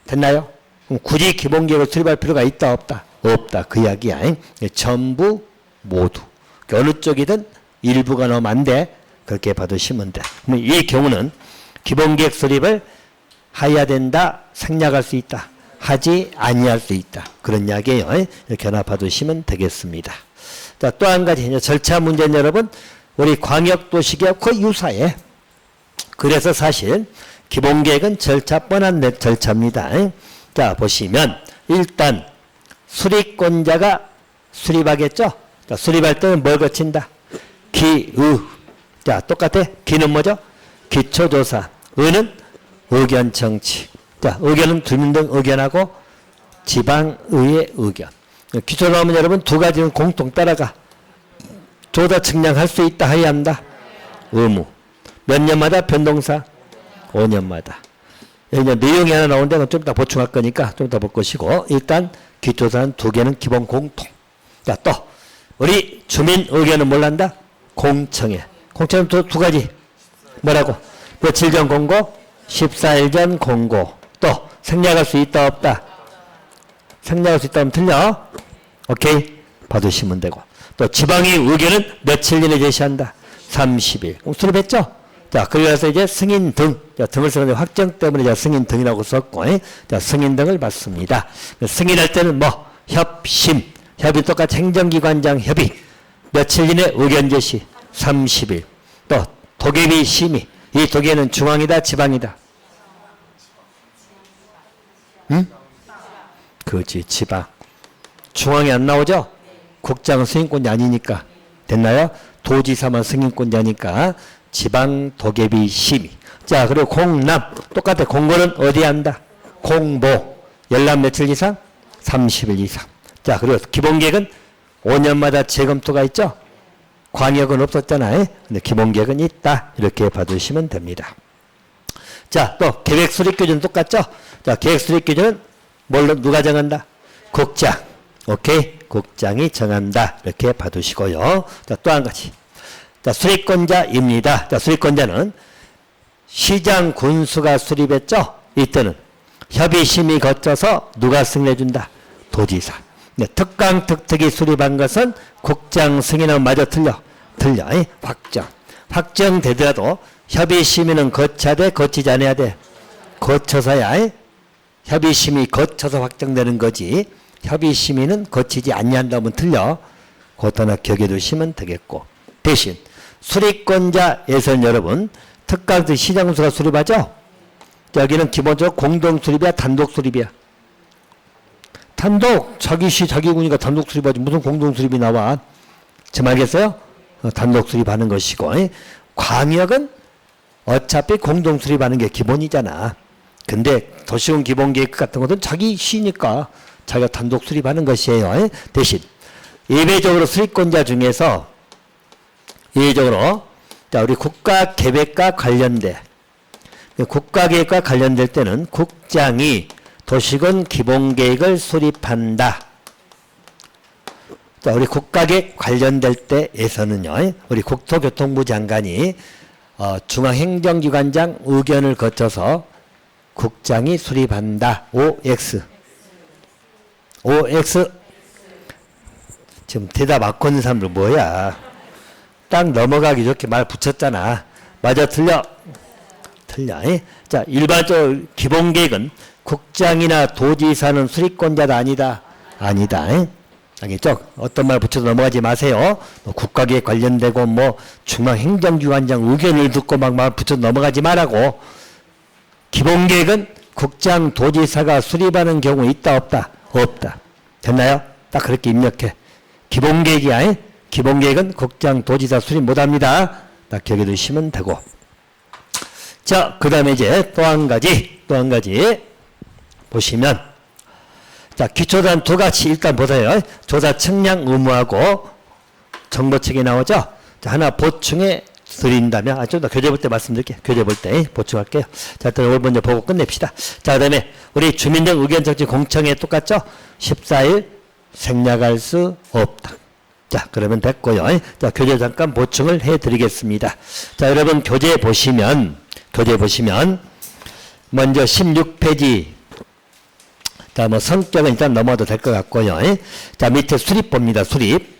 됐나요? 그럼 굳이 기본계획을 수립할 필요가 있다 없다? 없다. 그 이야기야. 전부 모두. 어느 쪽이든 일부가 넣으면 안 돼. 그렇게 봐두시면 돼. 그럼 이 경우는 기본계획 수립을 해야 된다. 생략할 수 있다. 하지 아니할 수 있다. 그런 이야기예요. 이렇게 하나 봐두시면 되겠습니다. 자, 또 한 가지 절차 문제는 여러분 우리 광역도시계획 거의 유사해. 그래서 사실 기본계획은 절차 뻔한 절차입니다. 자, 보시면 일단 수립권자가 수립하겠죠? 자, 수립할 때는 뭘 거친다? 기의. 자, 똑같아. 기는 뭐죠? 기초조사. 의는 의견 청취. 자, 의견은 주민등 의견하고 지방의회 의견. 기초 나오면 여러분 두 가지는 공통 따라가. 조사 측량할 수 있다 해야 한다. 의무. 몇 년마다 변동사? 5년마다. 여기 내용이 하나 나오는데 그건 좀 이따 보충할 거니까 좀 이따 볼 것이고 일단 기초조사는 두 개는 기본 공통. 자, 또 우리 주민 의견은 뭘 한다? 공청회. 공짜는 또 두 가지. 뭐라고? 며칠 전 공고, 14일 전 공고. 또 생략할 수 있다 없다. 생략할 수 있다 하면 틀려. 오케이. 받으시면 되고. 또 지방의 의견은 며칠 전에 제시한다. 30일. 수립했죠? 자, 그래서 이제 승인 등. 자, 등을 쓰는데 확정 때문에 자, 승인 등이라고 썼고, 자, 승인 등을 받습니다. 승인할 때는 뭐, 협심. 협의 똑같이 행정기관장 협의. 며칠 전에 의견 제시. 30일. 또, 도계비 심의. 이 도계는 중앙이다, 지방이다. 응? 그렇지, 지방. 중앙이 안 나오죠? 국장은 승인권이 아니니까. 됐나요? 도지사만 승인권자니까 지방 도계비 심의. 자, 그리고 공람. 똑같아. 공고는 어디에 한다? 공보. 열람 며칠 이상? 30일 이상. 자, 그리고 기본계획은 5년마다 재검토가 있죠? 광역은 없었잖아요. 근데 기본계획은 있다. 이렇게 봐주시면 됩니다. 자, 또 계획 수립 기준은 똑같죠? 자, 계획 수립 기준은 뭘로 누가 정한다? 국장. 오케이. 국장이 정한다. 이렇게 봐두시고요. 자, 또 한 가지. 자, 수립권자입니다. 자, 수립권자는 시장 군수가 수립했죠? 이때는 협의심의 거쳐서 누가 승인해준다? 도지사. 네, 특강 특특이 수립한 것은 국장 승인은 마저 틀려. 확정. 확정되더라도 협의심의는 거쳐야 돼? 거치지 않아야 돼? 거쳐서야. 협의심의 거쳐서 확정되는 거지. 협의심의는 거치지 않는다면 틀려. 그것 하나 기억해 두시면 되겠고. 대신 수립권자에서는 여러분 특강 시장군수가 수립하죠? 여기는 기본적으로 공동 수립이야, 단독 수립이야? 단독. 자기 시 자기 군이가 단독 수립하지 무슨 공동 수립이 나와? 지금 알겠어요? 단독 수립하는 것이고, 광역은 어차피 공동 수립하는 게 기본이잖아. 근데 도시군 기본계획 같은 것은 자기 시니까 자기가 단독 수립하는 것이에요. 대신 예외적으로 수립권자 중에서 예외적으로 자, 우리 국가계획과 관련돼 국가계획과 관련될 때는 국장이 도시군 기본계획을 수립한다. 자, 우리 국가계획 관련될 때에서는요, 우리 국토교통부 장관이 중앙행정기관장 의견을 거쳐서 국장이 수립한다. OX. 지금 대답 안 걷는 사람들 뭐야? 딱 넘어가기 좋게 말 붙였잖아. 맞아, 틀려? 자, 일반적으로 기본계획은 국장이나 도지사는 수립권자다, 아니다? 알겠죠? 어떤 말 붙여서 넘어가지 마세요. 국가계획 관련되고 중앙행정기관장 의견을 듣고 막 말 붙여서 넘어가지 말라고. 기본계획은 국장, 도지사가 수립하는 경우 있다, 없다? 없다. 됐나요? 딱 그렇게 입력해. 기본계획이야. 기본계획은 국장, 도지사 수립 못합니다. 딱 기억해 두시면 되고. 자, 그 다음에 이제 또 한 가지 보시면, 자, 기초단 두 가지 일단 보세요. 조사 측량 의무하고 정보책이 나오죠? 자, 하나 보충해 드린다면, 좀 더 교재 볼 때 말씀드릴게요. 교재 볼 때 보충할게요. 자, 일단 이걸 먼저 보고 끝냅시다. 자, 그 다음에 우리 주민등 의견 적지 공청회 똑같죠? 14일 생략할 수 없다. 자, 그러면 됐고요. 자, 교재 잠깐 보충을 해 드리겠습니다. 자, 여러분 교재 보시면 먼저 16페이지. 자, 성격은 일단 넘어도 될 것 같고요. 자, 밑에 수립 봅니다. 수립.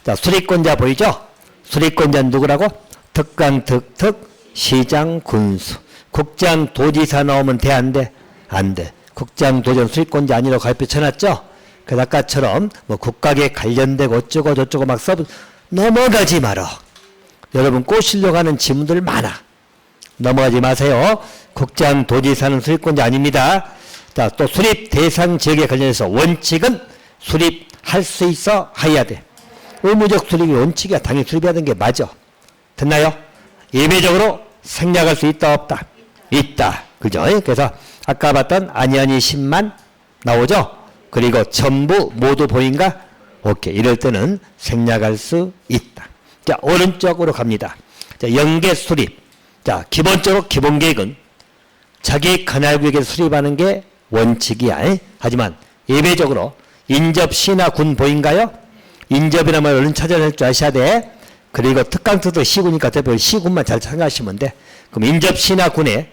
자, 수립권자 보이죠? 수립권자는 누구라고? 특강, 특특, 시장, 군수. 국장, 도지사 나오면 돼, 안 돼? 안 돼. 국장, 도지사 수립권자 아니라고 가입표 쳐놨죠? 그 아까처럼 국가계획 관련되고 어쩌고 저쩌고 막 넘어가지 마라. 여러분 꼬시려고 하는 지문들 많아. 넘어가지 마세요. 국장, 도지사는 수립권자 아닙니다. 자, 또 수립 대상 지역에 관련해서 원칙은 수립할 수 있어 해야 돼. 의무적 수립이 원칙이야. 당연히 수립해야 되는 게 맞아. 됐나요? 예외적으로 생략할 수 있다, 없다? 있다. 그죠? 그래서 아까 봤던 아니 10만 나오죠? 그리고 전부 모두 보인가? 오케이. 이럴 때는 생략할 수 있다. 자, 오른쪽으로 갑니다. 자, 연계 수립. 자, 기본적으로 기본계획은 자기 관할구역에 수립하는 게 원칙이야. 하지만 예외적으로 인접 시나 군 보인가요? 인접이란 말 얼른 찾아낼 줄 아셔야 돼. 그리고 특강특특 시군이니까 대표 시군만 잘 생각하시면 돼. 그럼 인접시나 군에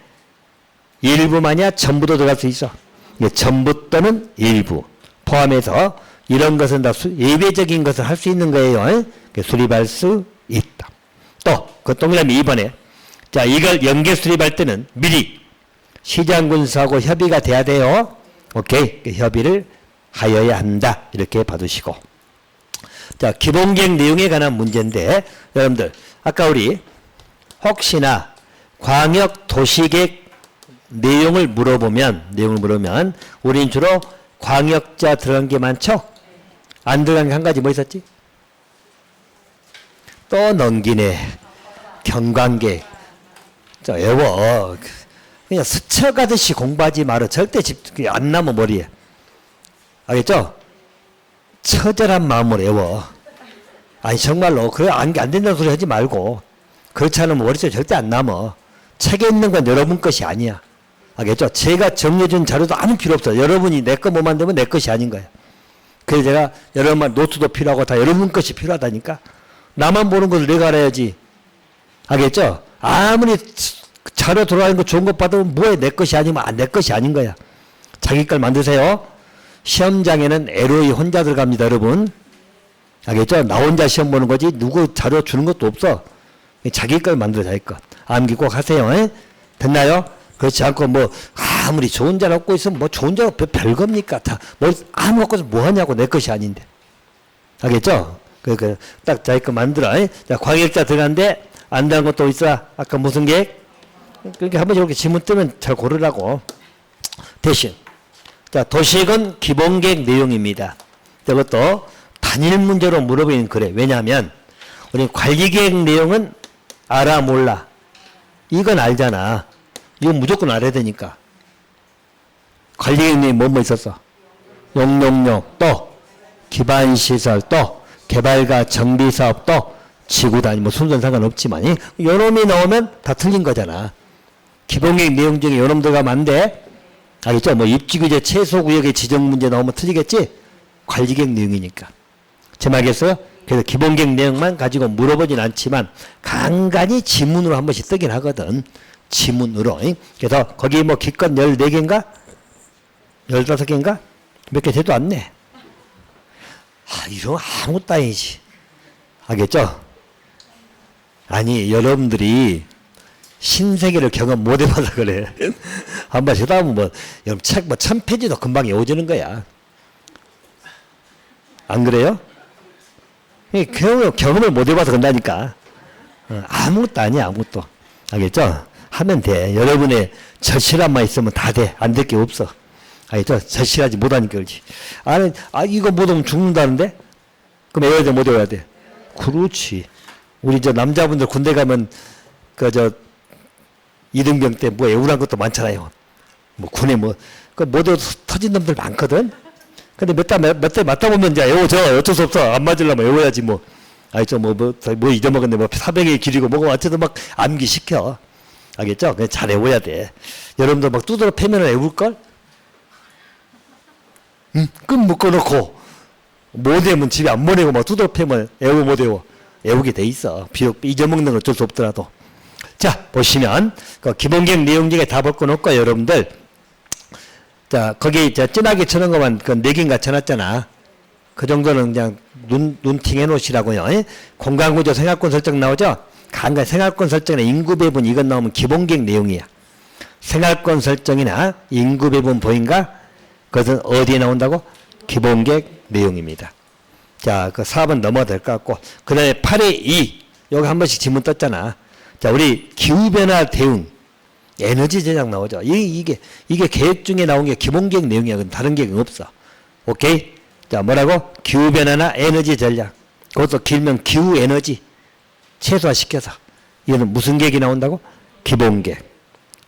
일부만이야 전부도 들어갈 수 있어. 전부 또는 일부 포함해서 이런 것은 다 예외적인 것을 할 수 있는 거예요. 수립할 수 있다. 또 그 동그라미 2번에 자 이걸 연계 수립할 때는 미리 시장군수하고 협의가 돼야 돼요. 오케이. 협의를 하여야 한다. 이렇게 봐두시고 자 기본계획 내용에 관한 문제인데 여러분들 아까 우리 혹시나 광역 도시계획 내용을 물어보면 우린 주로 광역자 들어간 게 많죠? 안 들어간 게 한 가지 뭐 있었지? 또 넘기네. 경관계획. 저 외워. 그냥 스쳐가듯이 공부하지 말아. 절대 집중이 안 남아 머리에. 알겠죠? 처절한 마음으로 외워. 아니 정말로 그래 안 된다는 소리 하지 말고 그렇지 않으면 머릿속에 절대 안 남아. 책에 있는 건 여러분 것이 아니야. 알겠죠? 제가 정리해준 자료도 아무 필요 없어. 여러분이 내 거 뭐 만들면 내 것이 아닌 거야. 그래서 제가 여러분 노트도 필요하고 다 여러분 것이 필요하다니까. 나만 보는 것을 내가 알아야지. 알겠죠? 아무리 자료 돌아가는 거 좋은 것 받으면 뭐해 내 것이 아니면 내 것이 아닌 거야. 자기 걸 만드세요. 시험장에는 LOE 혼자 들어갑니다, 여러분. 알겠죠? 나 혼자 시험 보는 거지 누구 자료 주는 것도 없어. 자기 걸 만들어 자기 거. 암기 꼭 하세요. 에? 됐나요? 그렇지 않고 뭐 아무리 좋은 자료 얻고 있으면 뭐 좋은 자료 별겁니까? 다 뭐 아무 갖고서 뭐 하냐고 내 것이 아닌데. 알겠죠? 딱 자기 거 만들어. 에? 자, 광역자 들어간데 안 되는 것도 있어. 아까 무슨 계획? 그렇게 한번 이렇게 지문 뜨면 잘 고르라고. 대신 자 도시계획은 기본계획 내용입니다. 이것도 단일 문제로 물어보긴 그래. 왜냐하면 우리 관리계획 내용은 알아 몰라. 이건 알잖아. 이건 무조건 알아야 되니까. 관리계획 내용 뭐 있었어? 용용용 또 기반시설 또 개발과 정비사업 또 지구단위 뭐 순서는 상관없지만 요놈이 나오면 다 틀린 거잖아. 기본계획 내용 중에 요놈 들어가면 안 돼. 알겠죠? 뭐 입지규제 최소구역의 지정 문제 나오면 틀리겠지? 관리계획 내용이니까. 제 말겠어요? 그래서 기본계획 내용만 가지고 물어보진 않지만 간간히 지문으로 한 번씩 뜨긴 하거든. 지문으로. 그래서 거기 뭐 기껏 14개인가? 15개인가? 몇 개 되도 않네. 이런 아무것도 아니지. 알겠죠? 아니 여러분들이 신세계를 경험 못 해봐서 그래. 한번 하다 보면 뭐 여러분 책 뭐 1000페이지도 금방 외워지는 거야. 안 그래요? 경험을 못 해봐서 그런다니까. 아무것도 아니야 아무것도. 알겠죠? 하면 돼. 여러분의 절실함만 있으면 다 돼. 안 될 게 없어. 알겠죠? 절실하지 못하니까 그렇지. 이거 못하면 죽는다는데? 그럼 외워야 돼 못 외워야 돼? 그렇지. 우리 저 남자분들 군대 가면 이등병 때 뭐 외우란 것도 많잖아요. 뭐 군에 못 외워서 터진 놈들 많거든. 근데 몇 달 맞다 보면 이제 외워져. 어쩔 수 없어. 안 맞으려면 외워야지 뭐. 알겠죠? 뭐 잊어먹었네. 뭐 사백이 길이고 뭐가 어쨌든 막 암기시켜. 알겠죠? 그냥 잘 외워야 돼. 여러분들 막 두드러 패면 외울걸? 끈 묶어놓고 못 외우면 집에 안 보내고 막 두드러 패면 외워 못 외워. 외우게 돼 있어. 비록 잊어먹는 건 어쩔 수 없더라도. 자 보시면 그 기본계획 내용 중에 다 바꿔놓고 여러분들 자 거기 진하게 쳐놓은 것만 그 4개인가 쳐놨잖아. 그 정도는 그냥 눈팅 해놓으시라고요. 공간구조 생활권 설정 나오죠? 간간 생활권 설정이나 인구 배분 이건 나오면 기본계획 내용이야. 생활권 설정이나 인구 배분 보인가? 그것은 어디에 나온다고? 기본계획 내용입니다. 자, 그 4번 넘어도 될 것 같고 그 다음에 8의 2 여기 한 번씩 지문 떴잖아. 자, 우리 기후변화 대응 에너지 전략 나오죠. 이게 계획 중에 나온 게 기본계획 내용이야. 다른 계획은 없어. 오케이? 자, 뭐라고? 기후변화나 에너지 전략. 그것도 길면 기후에너지 최소화시켜서. 이거는 무슨 계획이 나온다고? 기본계획.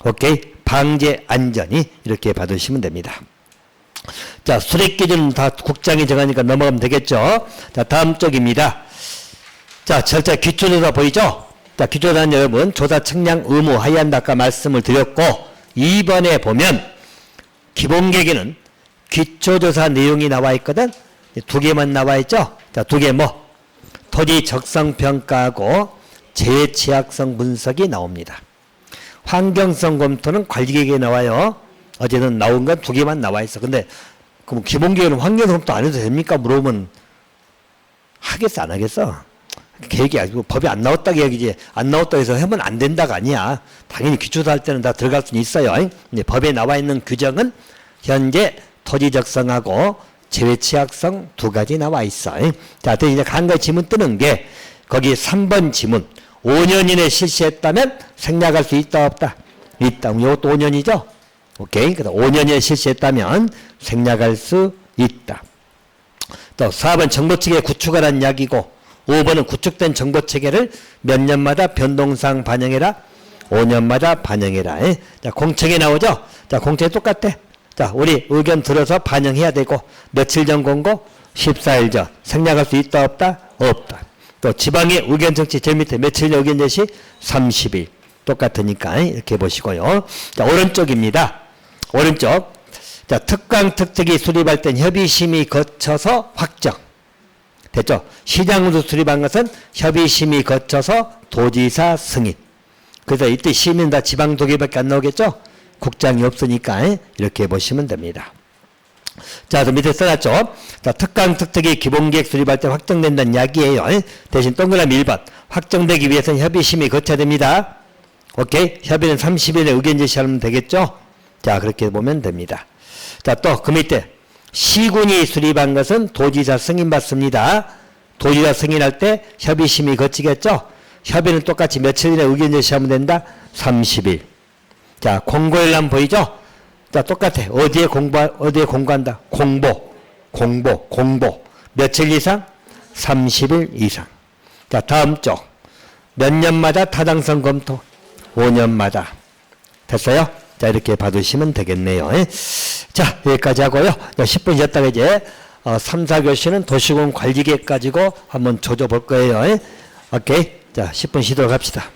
오케이? 방제 안전이 이렇게 받으시면 됩니다. 자, 수립기준 다 국장이 정하니까 넘어가면 되겠죠. 자, 다음 쪽입니다. 자, 절차 기초조사 보이죠? 자, 기초조사는 여러분 조사 측량 의무 하여야 한다 아까 말씀을 드렸고 2번에 보면 기본계획에는 기초조사 내용이 나와 있거든. 2개만 나와 있죠? 자, 2개 뭐? 토지 적성평가하고 재취약성 분석이 나옵니다. 환경성 검토는 관리계획에 나와요. 어제는 나온 건 2개만 나와 있어. 근데 그럼 기본계획은 환경성 검토 안 해도 됩니까? 물어보면 하겠어 안 하겠어? 계획이 아니고 법이 안 나왔다고 얘기지. 안 나왔다고 해서 하면 안 된다가 아니야. 당연히 기초사 할 때는 다 들어갈 수는 있어요. 근데 법에 나와 있는 규정은 현재 토지 적성하고 재외 취약성 2가지 나와 있어. 자, 이제 한 가지 지문 뜨는 게 거기 3번 지문. 5년 이내 실시했다면 생략할 수 있다 없다? 있다. 이것도 5년이죠? 오케이. 그래서 5년 이내 실시했다면 생략할 수 있다. 또 4번 정보체계 구축하라는 이야기고 5번은 구축된 정보체계를 몇 년마다 변동사항 반영해라? 5년마다 반영해라. 자, 공책에 나오죠? 자, 공책이 똑같아. 자, 우리 의견 들어서 반영해야 되고 며칠 전 공고? 14일 전. 생략할 수 있다 없다? 없다. 또 지방의 의견 정치 제일 밑에 며칠 전 의견 제시? 30일. 똑같으니까 이렇게 보시고요. 자, 오른쪽입니다. 오른쪽. 자, 특강 특특이 수립할 땐 협의심의 거쳐서 확정. 됐죠? 시장으로 수립한 것은 협의심의 거쳐서 도지사 승인. 그래서 이때 시민 다 지방도계밖에 안 나오겠죠? 국장이 없으니까 이렇게 보시면 됩니다. 자, 그 밑에 써놨죠? 자, 특강 특특이 기본계획 수립할 때 확정된다는 이야기예요. 대신 동그라미 1번. 확정되기 위해서는 협의심의 거쳐야 됩니다. 오케이? 협의는 30일에 의견 제시하면 되겠죠? 자, 그렇게 보면 됩니다. 자, 또 그 밑에 시군이 수립한 것은 도지사 승인받습니다. 도지사 승인할 때 협의심의 거치겠죠? 협의는 똑같이 며칠 이내 의견 제시하면 된다? 30일. 자, 공고일람 보이죠? 자, 똑같아. 어디에 공고한다? 공보. 며칠 이상? 30일 이상. 자, 다음 쪽. 몇 년마다 타당성 검토? 5년마다. 됐어요? 자, 이렇게 받으시면 되겠네요. 자, 여기까지 하고요. 10분 쉬었다가 이제 3, 4교시는 도시공 관리계획 가지고 한번 조져볼 거예요. 오케이. 자, 10분 쉬도록 합시다.